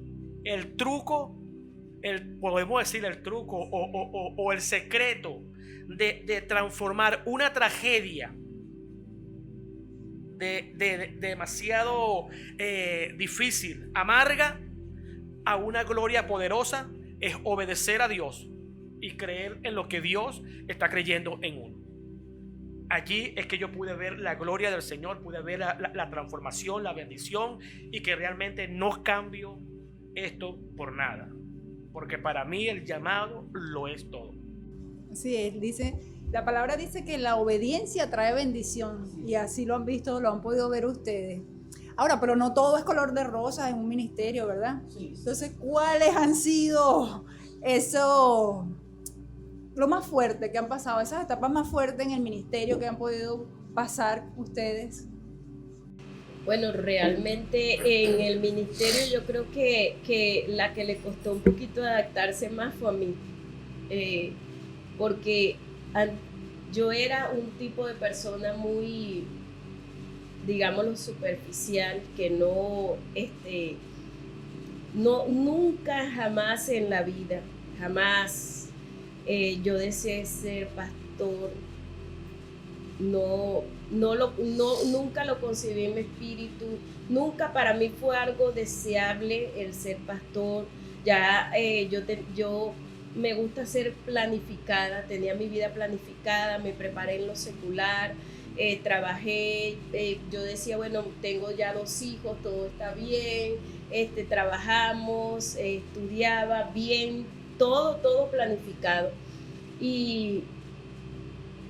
B: El truco, podemos decir el truco o el secreto de transformar una tragedia de demasiado difícil, amarga, a una gloria poderosa, es obedecer a Dios y creer en lo que Dios está creyendo en uno. Allí es que yo pude ver la gloria del Señor, pude ver la transformación, la bendición, y que realmente no cambio esto por nada, porque para mí el llamado lo es todo.
A: Así es, la palabra dice que la obediencia trae bendición, y así lo han visto, lo han podido ver ustedes. Ahora, pero no todo es color de rosa en un ministerio, ¿verdad? Sí. Entonces, ¿cuáles han sido eso, lo más fuerte que han pasado, esas etapas más fuertes en el ministerio que han podido pasar ustedes?
C: Bueno, realmente en el ministerio yo creo que la que le costó un poquito adaptarse más fue a mí, porque yo era un tipo de persona muy, digámoslo, superficial, que nunca jamás en la vida, jamás yo deseé ser pastor. Nunca lo concebí en mi espíritu, nunca para mí fue algo deseable el ser pastor. Ya yo me gusta ser planificada, tenía mi vida planificada, me preparé en lo secular, trabajé, yo decía, bueno, tengo ya 2 hijos, todo está bien, trabajamos, estudiaba bien, todo planificado. Y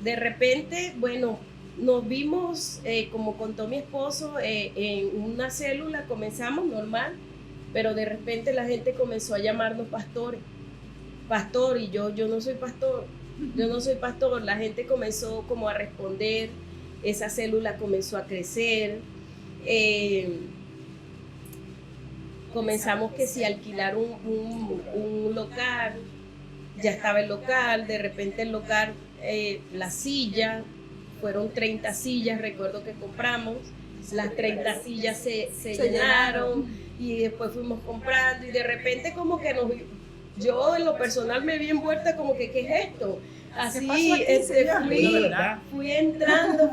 C: de repente, bueno, nos vimos, como contó mi esposo, en una célula, comenzamos normal, pero de repente la gente comenzó a llamarnos pastor, y yo no soy pastor, la gente comenzó como a responder, esa célula comenzó a crecer, comenzamos que si alquilar un local, ya estaba el local, de repente el local, la silla, fueron 30 sillas, recuerdo que compramos, las 30 sillas se llenaron, y después fuimos comprando, y de repente como que yo en lo personal me vi envuelta como que, ¿qué es esto? Así, fui entrando.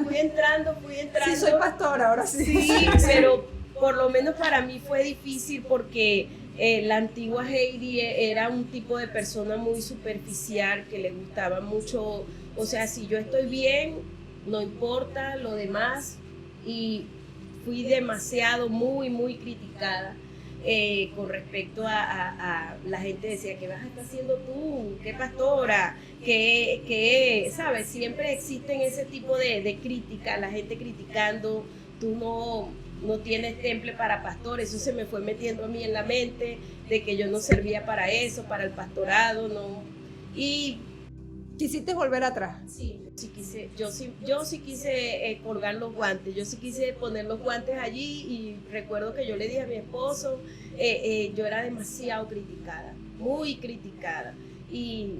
A: Sí, soy pastora, ahora sí.
C: Sí, pero por lo menos para mí fue difícil porque la antigua Heidi era un tipo de persona muy superficial, que le gustaba mucho, o sea, si yo estoy bien, no importa lo demás, y fui demasiado, muy criticada. Con respecto a la gente decía, ¿qué vas a estar haciendo tú? ¿Qué pastora? ¿Qué sabes? Siempre existen ese tipo de crítica, la gente criticando, tú no tienes temple para pastor. Eso se me fue metiendo a mí en la mente, de que yo no servía para eso, para el pastorado, no. Y
A: ¿quisiste volver atrás?
C: Sí quise, yo sí quise colgar los guantes, yo sí quise poner los guantes allí, y recuerdo que yo le dije a mi esposo, yo era demasiado criticada, muy criticada, y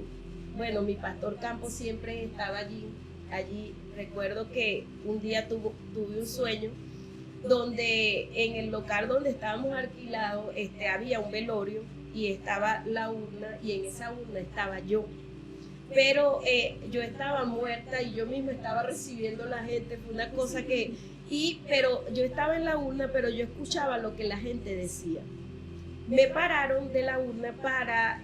C: bueno, mi pastor Campos siempre estaba allí. Recuerdo que un día tuve un sueño donde en el local donde estábamos había un velorio y estaba la urna, y en esa urna estaba yo. pero yo estaba muerta y yo misma estaba recibiendo la gente, fue una cosa que, pero yo estaba en la urna, pero yo escuchaba lo que la gente decía. Me pararon de la urna para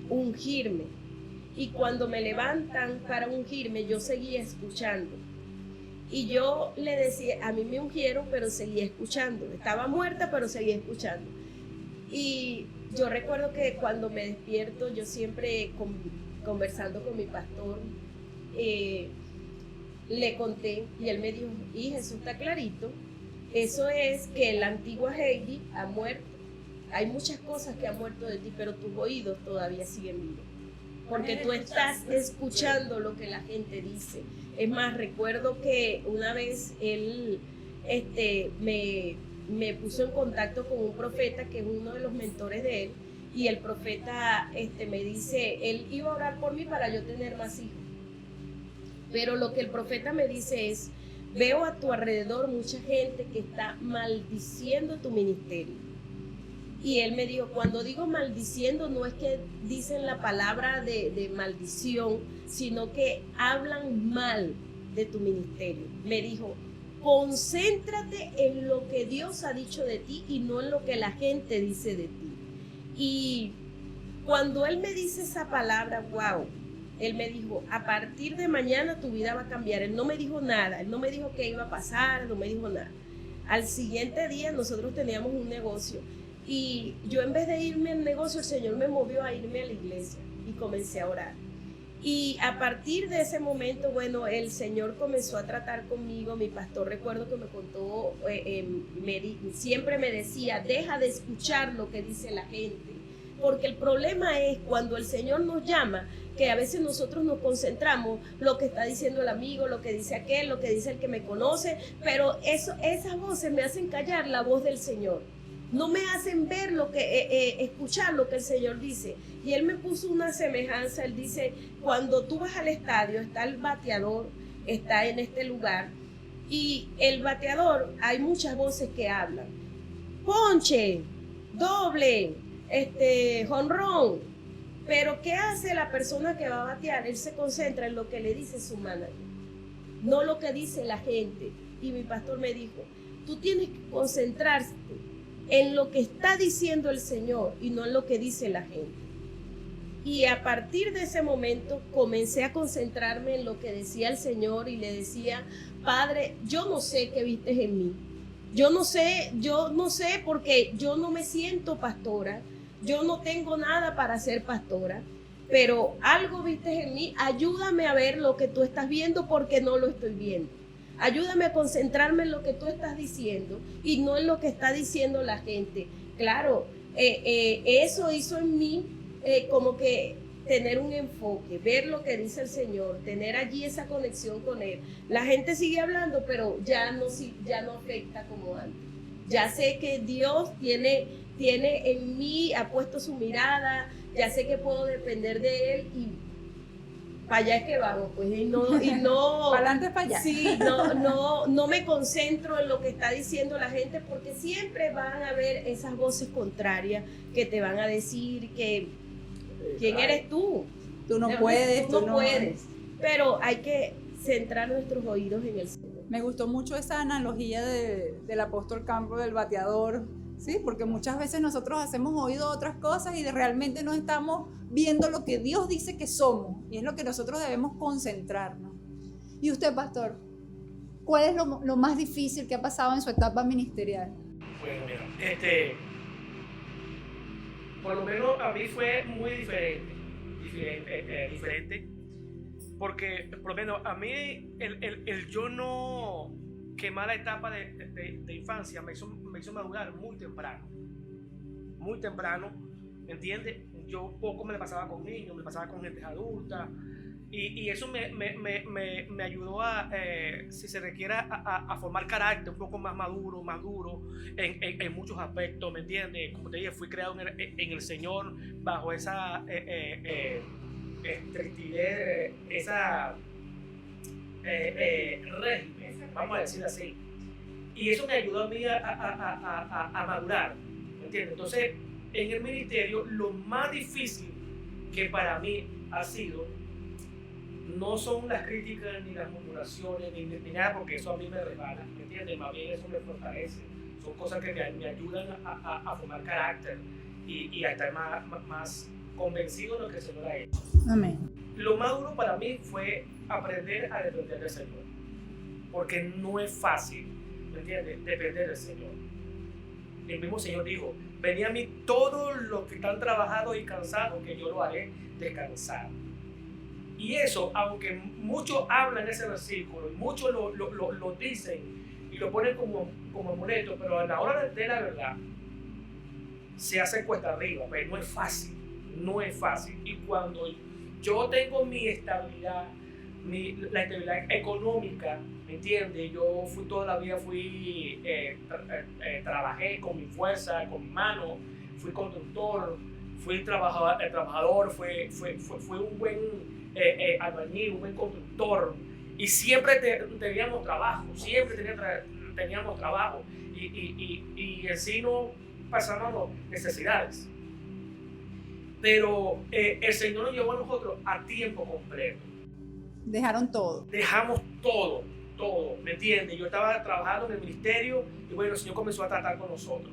C: ungirme, y cuando me levantan para ungirme, yo seguía escuchando. Y yo le decía, a mí me ungieron, pero seguía escuchando. Estaba muerta, pero seguía escuchando. Y yo recuerdo que cuando me despierto, yo siempre conversando con mi pastor, le conté, y él me dijo, y eso está clarito, eso es que la antigua Heidi ha muerto. Hay muchas cosas que han muerto de ti, pero tus oídos todavía siguen vivos. Porque tú estás escuchando lo que la gente dice. Es más, recuerdo que una vez él me puso en contacto con un profeta que es uno de los mentores de él, y el profeta me dice, él iba a orar por mí para yo tener más hijos. Pero lo que el profeta me dice es, veo a tu alrededor mucha gente que está maldiciendo tu ministerio. Y él me dijo, cuando digo maldiciendo, no es que dicen la palabra de maldición, sino que hablan mal de tu ministerio. Me dijo, concéntrate en lo que Dios ha dicho de ti y no en lo que la gente dice de ti. Y cuando él me dice esa palabra, wow, él me dijo, a partir de mañana tu vida va a cambiar. Él no me dijo nada, él no me dijo qué iba a pasar, no me dijo nada. Al siguiente día nosotros teníamos un negocio. Y yo, en vez de irme al negocio, el Señor me movió a irme a la iglesia y comencé a orar. Y a partir de ese momento, bueno, el Señor comenzó a tratar conmigo. Mi pastor, recuerdo que me contó, siempre me decía, deja de escuchar lo que dice la gente. Porque el problema es cuando el Señor nos llama, que a veces nosotros nos concentramos lo que está diciendo el amigo, lo que dice aquel, lo que dice el que me conoce, pero esas voces me hacen callar la voz del Señor. No me hacen ver escuchar lo que el Señor dice. Y él me puso una semejanza. Él dice, cuando tú vas al estadio, está el bateador, está en este lugar, y el bateador, hay muchas voces que hablan. Ponche, doble, jonrón. Pero ¿qué hace la persona que va a batear? Él se concentra en lo que le dice su manager, no lo que dice la gente. Y mi pastor me dijo, tú tienes que concentrarte en lo que está diciendo el Señor y no en lo que dice la gente. Y a partir de ese momento comencé a concentrarme en lo que decía el Señor y le decía, Padre, yo no sé qué vistes en mí. Yo no sé porque yo no me siento pastora. Yo no tengo nada para ser pastora, pero algo vistes en mí. Ayúdame a ver lo que tú estás viendo porque no lo estoy viendo. Ayúdame a concentrarme en lo que tú estás diciendo y no en lo que está diciendo la gente. Claro, eso hizo en mí como que tener un enfoque, ver lo que dice el Señor, tener allí esa conexión con Él. La gente sigue hablando, pero ya no afecta como antes. Ya sé que Dios tiene en mí, ha puesto su mirada, ya sé que puedo depender de Él y para allá es que vamos, pues, y no
A: para adelante es para allá.
C: Sí, no me concentro en lo que está diciendo la gente, porque siempre van a haber esas voces contrarias que te van a decir que ¿quién eres tú?
A: Tú no puedes,
C: tú no puedes. Pero hay que centrar nuestros oídos en el Señor.
A: Me gustó mucho esa analogía del apóstol Campbell, del bateador, ¿sí? Porque muchas veces nosotros hacemos oído a otras cosas y realmente no estamos viendo lo que Dios dice que somos, y es lo que nosotros debemos concentrarnos. Y usted, pastor, ¿cuál es lo más difícil que ha pasado en su etapa ministerial?
B: Bueno, mira, por lo menos a mí fue muy diferente, porque por lo menos a mí el yo no quemar la etapa de infancia me hizo madurar muy temprano, ¿entiendes? Yo poco me la pasaba con niños, me pasaba con gente adulta, y eso me ayudó a, si se requiere, a formar carácter un poco más duro en muchos aspectos, ¿me entiendes? Como te dije, fui creado en el Señor bajo esa estrictez, esa régimen, vamos a decir así. Y eso me ayudó a mí a madurar, ¿me entiendes? Entonces, en el ministerio, lo más difícil que para mí ha sido, no son las críticas ni las murmuraciones ni nada, porque eso a mí me resbala, ¿me entiendes? Más bien eso me fortalece. Son cosas que me ayudan a formar carácter y a estar más convencido de lo que el Señor ha hecho.
A: Amén.
B: Lo más duro para mí fue aprender a depender del Señor, porque no es fácil, ¿me entiendes? Depender del Señor. El mismo Señor dijo, venid a mí todos los que están trabajados y cansados, que yo lo haré descansar. Y eso, aunque muchos hablan ese versículo y muchos lo dicen y lo ponen como amuleto, pero a la hora de la verdad se hace cuesta arriba, pero no es fácil, no es fácil. Y cuando yo tengo mi estabilidad, la estabilidad económica, ¿me entiendes? Yo toda la vida trabajé con mi fuerza, con mi mano, fui constructor, fui trabajador, fui un buen albañil, un buen constructor, y siempre teníamos trabajo, teníamos trabajo, y en sí no pasábamos necesidades. Pero el Señor nos llevó a nosotros a tiempo completo.
A: Dejaron todo.
B: Dejamos todo, ¿me entiendes? Yo estaba trabajando en el ministerio y bueno, el Señor comenzó a tratar con nosotros.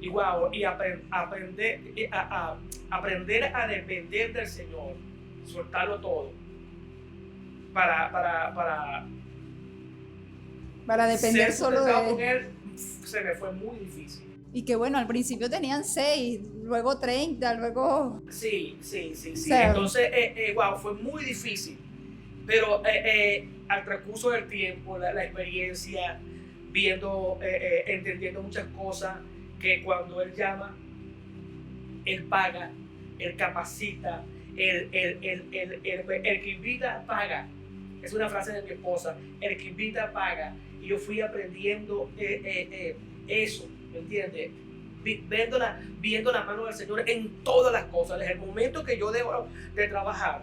B: Y wow, y aprender a depender del Señor, soltarlo todo para
A: depender solo de
B: con Él, se me fue muy difícil.
A: Y que bueno, al principio tenían 6, luego 30, luego...
B: Sí.
A: sea,
B: Entonces, wow, fue muy difícil. Pero al transcurso del tiempo, la experiencia, viendo, entendiendo muchas cosas, que cuando Él llama, Él paga, Él capacita, el que invita, paga. Es una frase de mi esposa, el que invita, paga. Y yo fui aprendiendo eso, ¿me entiendes? Viendo la mano del Señor en todas las cosas. Desde el momento que yo debo de trabajar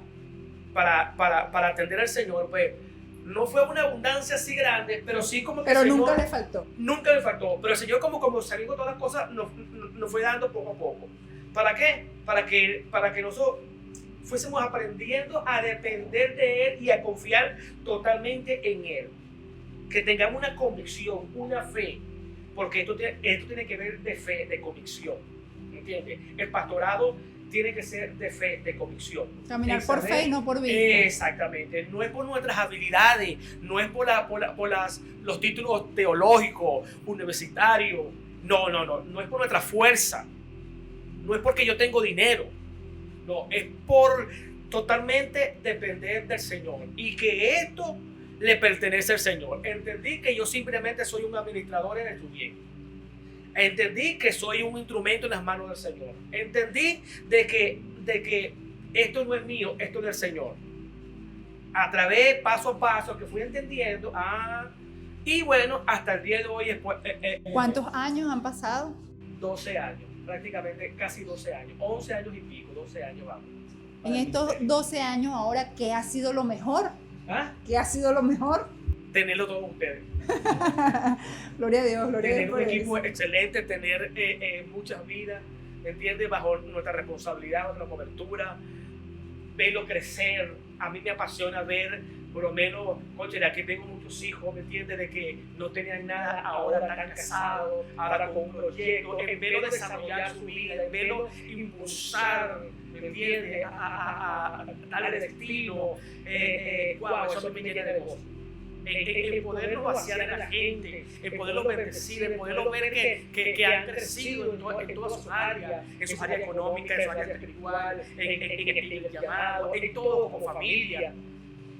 B: para atender al Señor, pues no fue una abundancia así grande, pero sí como que
A: pero
B: el Señor,
A: nunca le faltó.
B: Nunca me faltó, pero el Señor como sabiendo todas las cosas nos fue dando poco a poco. ¿Para qué? Para que nosotros fuésemos aprendiendo a depender de Él y a confiar totalmente en Él. Que tengamos una convicción, una fe, porque esto tiene que ver de fe, de convicción, ¿entiendes? El pastorado tiene que ser de fe, de convicción.
A: Caminar por fe y no por vista.
B: Exactamente. No es por nuestras habilidades, no es por los títulos teológicos, universitarios. No es por nuestra fuerza. No es porque yo tengo dinero. No, es por totalmente depender del Señor. Y que esto le pertenece al Señor. Entendí que yo simplemente soy un administrador en su bien. Entendí que soy un instrumento en las manos del Señor. Entendí de que esto no es mío, esto es del Señor. A través, paso a paso, que fui entendiendo. Y bueno, hasta el día de hoy.
A: ¿Cuántos años han pasado?
B: 12 años, prácticamente casi 12 años. 11 años y pico, 12 años vamos.
A: En estos 12 años ahora, ¿qué ha sido lo mejor? ¿Qué ha sido lo mejor?
B: Tenerlo todos ustedes.
A: Gloria a Dios, gloria a Dios.
B: Tener un equipo excelente, tener muchas vidas, ¿me entiendes? Bajo nuestra responsabilidad, nuestra cobertura, verlo crecer. A mí me apasiona ver, por lo menos, conche, aquí tengo muchos hijos, ¿me entiendes? De que no tenían nada, ahora están casados, ahora con un proyecto, en verlo desarrollar su vida, en verlo impulsar, ¿me entiendes? A darle destino. Wow, eso me llena de gozo. En poderlo vaciar en la gente, en poderlo bendecir, en poderlo ver que han crecido en todas sus áreas, en su área económica, en su área espiritual, en el llamado, en todo, como familia.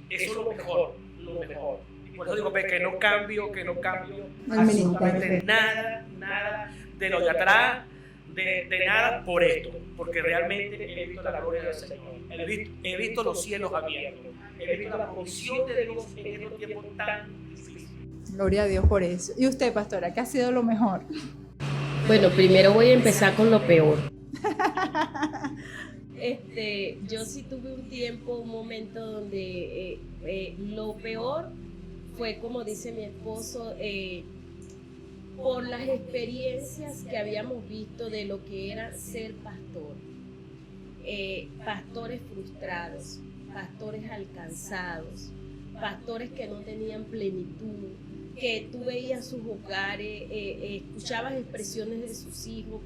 B: Eso es lo mejor, lo mejor. Y por eso digo que no cambio absolutamente nada de lo de atrás, de nada por esto, porque realmente he visto la gloria del Señor, he visto los cielos abiertos, he visto la provisión de Dios en estos tiempos tan difíciles.
A: Gloria a Dios por eso. ¿Y usted, pastora, qué ha sido lo mejor?
C: Bueno, primero voy a empezar con lo peor. Yo sí tuve un momento donde lo peor fue, como dice mi esposo, por las experiencias que habíamos visto de lo que era ser pastor. pastores frustrados, pastores alcanzados, pastores que no tenían plenitud, que tú veías sus hogares, escuchabas expresiones de sus hijos.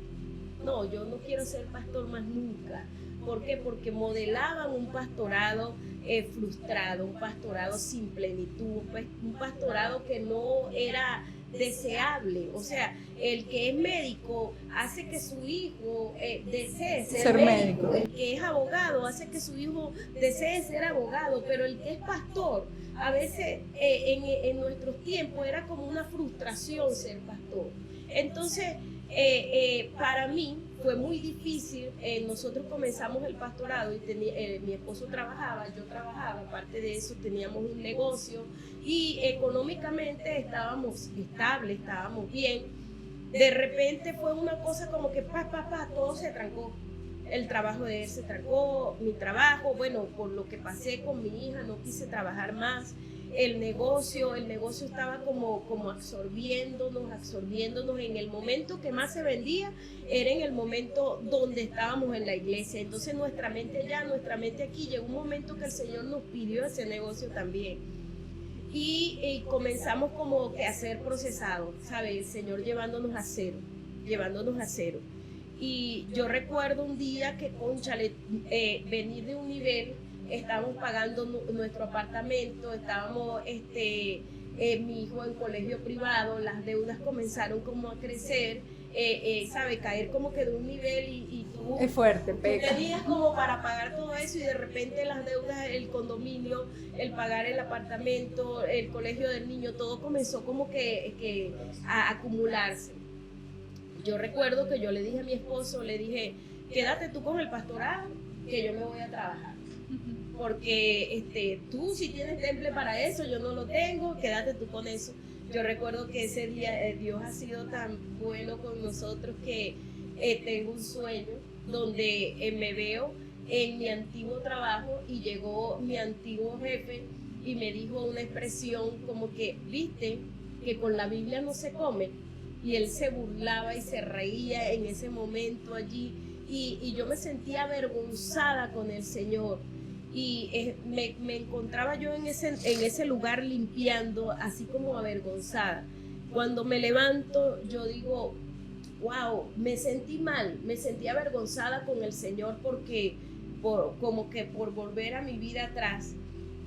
C: No, yo no quiero ser pastor más nunca. ¿Por qué? Porque modelaban un pastorado frustrado, un pastorado sin plenitud, un pastorado que no era deseable. O sea, el que es médico hace que su hijo desee ser médico. El que es abogado hace que su hijo desee ser abogado, pero el que es pastor, a veces en nuestros tiempos era como una frustración ser pastor. Entonces, para mí fue muy difícil. Nosotros comenzamos el pastorado y mi esposo trabajaba, yo trabajaba, aparte de eso teníamos un negocio y económicamente estábamos estables, estábamos bien. De repente fue una cosa como que todo se trancó. El trabajo de él se trancó, mi trabajo, bueno, por lo que pasé con mi hija, no quise trabajar más. El negocio estaba como absorbiéndonos. En el momento que más se vendía era en el momento donde estábamos en la iglesia. Entonces nuestra mente aquí, llegó un momento que el Señor nos pidió ese negocio también. Y comenzamos como que a ser procesados, ¿sabes? El Señor llevándonos a cero. Y yo recuerdo un día que, cónchale, venir de un nivel, estábamos pagando nuestro apartamento, estábamos, mi hijo en colegio privado, las deudas comenzaron como a crecer, ¿sabe? Caer como que de un nivel y tú...
A: Es fuerte,
C: tú
A: pega.
C: tenías como para pagar todo eso y de repente las deudas, el condominio, el pagar el apartamento, el colegio del niño, todo comenzó como que a acumularse. Yo recuerdo que yo le dije a mi esposo, le dije, quédate tú con el pastorado, que yo me voy a trabajar. Porque tú si tienes temple para eso, yo no lo tengo, quédate tú con eso. Yo recuerdo que ese día Dios ha sido tan bueno con nosotros que tengo un sueño donde me veo en mi antiguo trabajo y llegó mi antiguo jefe y me dijo una expresión como que, viste, que con la Biblia no se come. Y él se burlaba y se reía en ese momento allí y yo me sentía avergonzada con el Señor. Y me encontraba yo en ese lugar limpiando, así como avergonzada. Cuando me levanto, yo digo, wow, me sentí mal, me sentí avergonzada con el Señor como que por volver a mi vida atrás.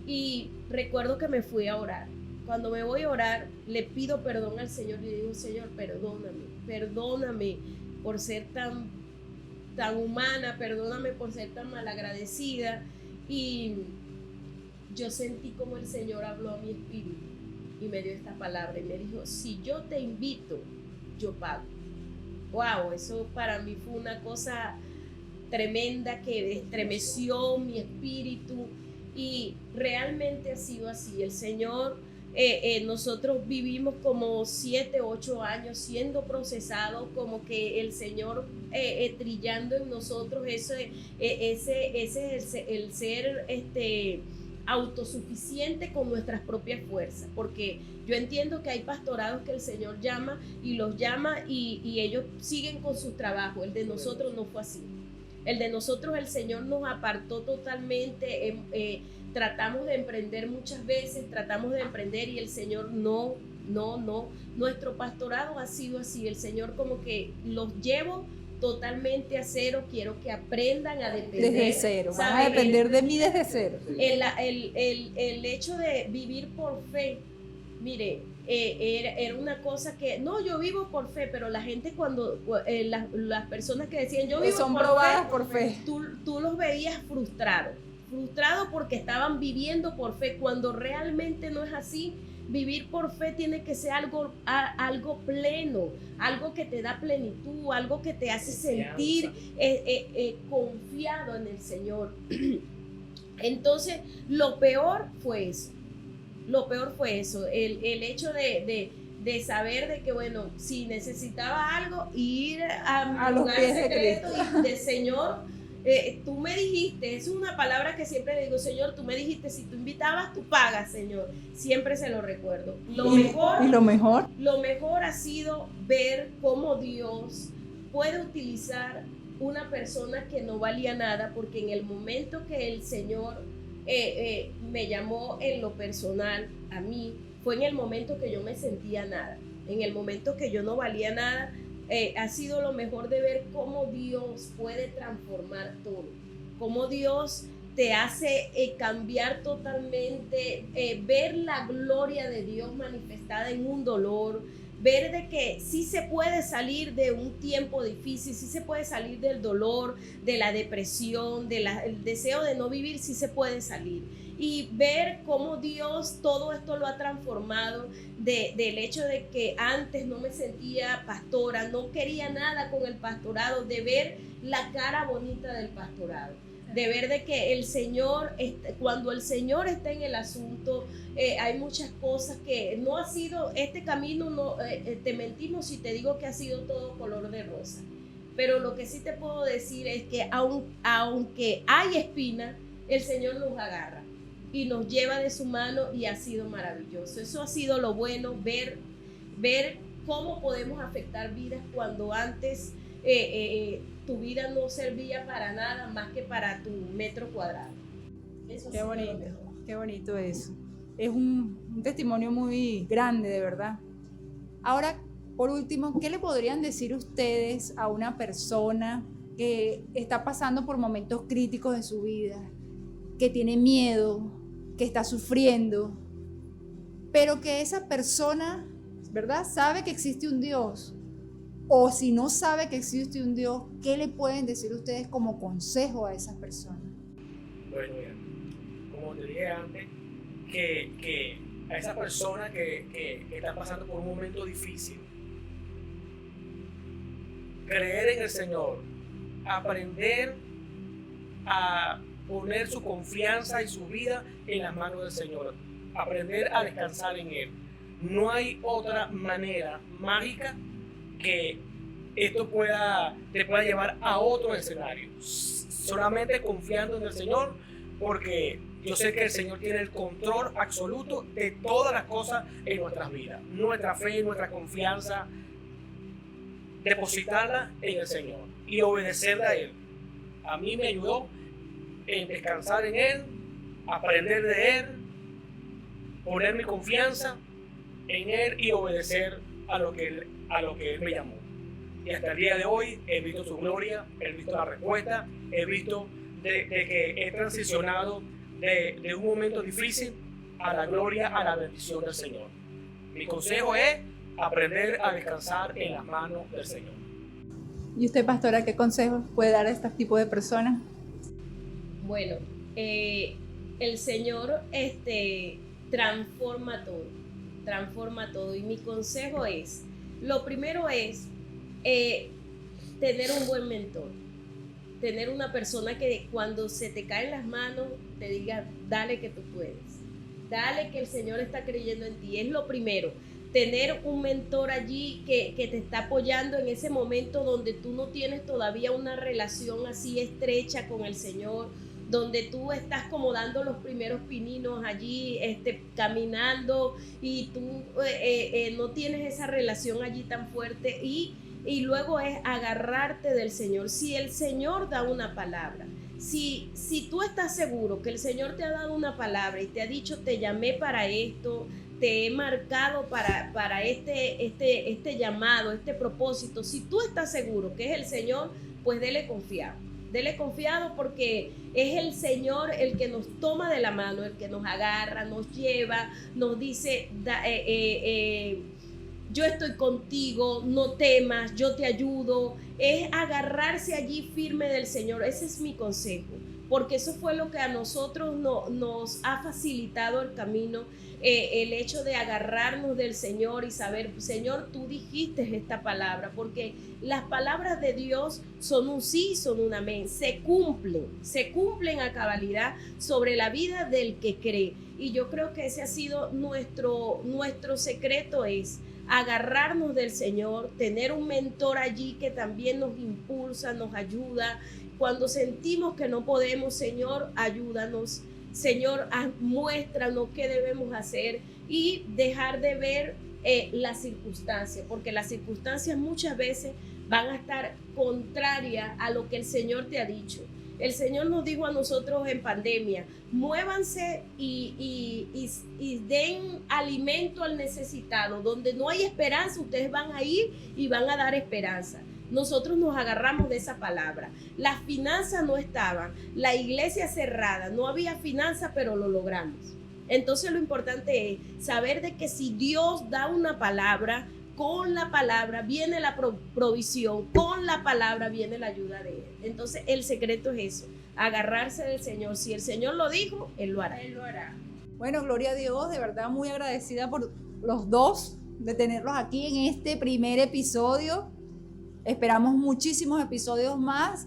C: Y recuerdo que me fui a orar. Cuando me voy a orar, le pido perdón al Señor y le digo, Señor, perdóname por ser tan humana, perdóname por ser tan malagradecida. Y yo sentí como el Señor habló a mi espíritu y me dio esta palabra y me dijo, si yo te invito, yo pago. Wow, eso para mí fue una cosa tremenda que estremeció mi espíritu y realmente ha sido así. El Señor, nosotros vivimos como 7, 8 años siendo procesados, como que el Señor trillando en nosotros ese es el ser autosuficiente con nuestras propias fuerzas, porque yo entiendo que hay pastorados que el Señor llama y los llama y ellos siguen con sus trabajos. El de nosotros no fue así. El de nosotros el Señor nos apartó totalmente. Tratamos de emprender muchas veces, y el Señor no. Nuestro pastorado ha sido así. El Señor como que los llevo totalmente a cero. Quiero que aprendan a depender.
A: Desde cero, van a depender de mí desde cero.
C: El hecho de vivir por fe, mire, era una cosa que, no, yo vivo por fe, pero la gente las personas que decían yo vivo
A: son
C: por
A: probadas
C: fe,
A: por fe.
C: Tú los veías frustrados porque estaban viviendo por fe, cuando realmente no es así. Vivir por fe tiene que ser algo pleno, algo que te da plenitud, algo que te hace sentir confiado en el Señor. Entonces, lo peor fue eso, el hecho de saber de que, bueno, si necesitaba algo, ir a
A: los
C: lugar
A: pies de
C: secreto
A: Cristo.
C: y de Señor, tú me dijiste, es una palabra que siempre le digo, Señor, tú me dijiste, si tú invitabas, tú pagas, Señor. Siempre se lo recuerdo. Lo mejor ha sido ver cómo Dios puede utilizar una persona que no valía nada, porque en el momento que el Señor me llamó en lo personal a mí, fue en el momento que yo me sentía nada, en el momento que yo no valía nada. Ha sido lo mejor de ver cómo Dios puede transformar todo, cómo Dios te hace cambiar totalmente, ver la gloria de Dios manifestada en un dolor, ver de que sí se puede salir de un tiempo difícil, sí se puede salir del dolor, de la depresión, del deseo de no vivir, sí se puede salir. Y ver cómo Dios todo esto lo ha transformado, del hecho de que antes no me sentía pastora, no quería nada con el pastorado, de ver la cara bonita del pastorado, de ver de que el Señor, cuando el Señor está en el asunto, hay muchas cosas que no ha sido, este camino, no, te mentimos si te digo que ha sido todo color de rosa, pero lo que sí te puedo decir es que aunque hay espina, el Señor nos agarra y nos lleva de su mano, y ha sido maravilloso. Eso ha sido lo bueno, ver cómo podemos afectar vidas cuando antes tu vida no servía para nada más que para tu metro cuadrado. Eso
A: Qué bonito, qué bonito eso. Es un testimonio muy grande, de verdad. Ahora, por último, ¿qué le podrían decir ustedes a una persona que está pasando por momentos críticos de su vida, que tiene miedo, que está sufriendo, pero que esa persona, ¿verdad?, sabe que existe un Dios? O si no sabe que existe un Dios, ¿qué le pueden decir ustedes como consejo a esas personas?
B: Bueno, mira, como te dije antes, que a esa persona que está pasando por un momento difícil, creer en el Señor, aprender a poner su confianza y su vida en las manos del Señor, aprender a descansar en Él. No hay otra manera mágica que esto te pueda llevar a otro escenario, solamente confiando en el Señor, porque yo sé que el Señor tiene el control absoluto de todas las cosas en nuestras vidas. Nuestra fe, nuestra confianza, depositarla en el Señor y obedecerle a Él. A mí me ayudó en descansar en Él, aprender de Él, poner mi confianza en Él y obedecer a lo que Él me llamó. Y hasta el día de hoy he visto su gloria, he visto la respuesta, he visto de que he transicionado de un momento difícil a la gloria, a la bendición del Señor. Mi consejo es aprender a descansar en las manos del Señor.
A: ¿Y usted, pastora, qué consejos puede dar a este tipo de personas?
C: Bueno, el Señor transforma todo, y mi consejo es, lo primero es tener un buen mentor, tener una persona que cuando se te caen las manos te diga, dale que tú puedes, dale que el Señor está creyendo en ti. Es lo primero, tener un mentor allí que te está apoyando en ese momento donde tú no tienes todavía una relación así estrecha con el Señor, donde tú estás como dando los primeros pininos allí, caminando, y tú no tienes esa relación allí tan fuerte, y luego es agarrarte del Señor. Si el Señor da una palabra, si tú estás seguro que el Señor te ha dado una palabra y te ha dicho, te llamé para esto, te he marcado para este llamado, este propósito, si tú estás seguro que es el Señor, pues dele confiado, porque es el Señor el que nos toma de la mano, el que nos agarra, nos lleva, nos dice, yo estoy contigo, no temas, yo te ayudo. Es agarrarse allí firme del Señor. Ese es mi consejo, porque eso fue lo que a nosotros nos ha facilitado el camino, el hecho de agarrarnos del Señor y saber, Señor, tú dijiste esta palabra, porque las palabras de Dios son un sí, son un amén, se cumplen a cabalidad sobre la vida del que cree. Y yo creo que ese ha sido nuestro secreto, es agarrarnos del Señor, tener un mentor allí que también nos impulsa, nos ayuda. Cuando sentimos que no podemos, Señor, ayúdanos. Señor, muéstranos qué debemos hacer, y dejar de ver las circunstancias, porque las circunstancias muchas veces van a estar contrarias a lo que el Señor te ha dicho. El Señor nos dijo a nosotros en pandemia, muévanse y den alimento al necesitado. Donde no hay esperanza, ustedes van a ir y van a dar esperanza. Nosotros nos agarramos de esa palabra. Las finanzas no estaban, la iglesia cerrada, no había finanzas, pero lo logramos. Entonces lo importante es saber de que si Dios da una palabra, con la palabra viene la provisión, con la palabra viene la ayuda de Él. Entonces el secreto es eso, agarrarse del Señor. Si el Señor lo dijo, Él lo hará.
D: Él lo hará.
A: Bueno, gloria a Dios, de verdad muy agradecida por los dos de tenerlos aquí en este primer episodio. Esperamos muchísimos episodios más.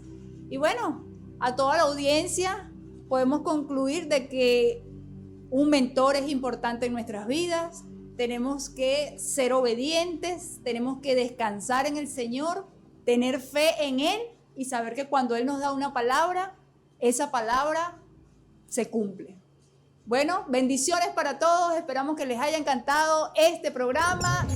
A: Y bueno, a toda la audiencia podemos concluir de que un mentor es importante en nuestras vidas. Tenemos que ser obedientes, tenemos que descansar en el Señor, tener fe en Él y saber que cuando Él nos da una palabra, esa palabra se cumple. Bueno, bendiciones para todos. Esperamos que les haya encantado este programa.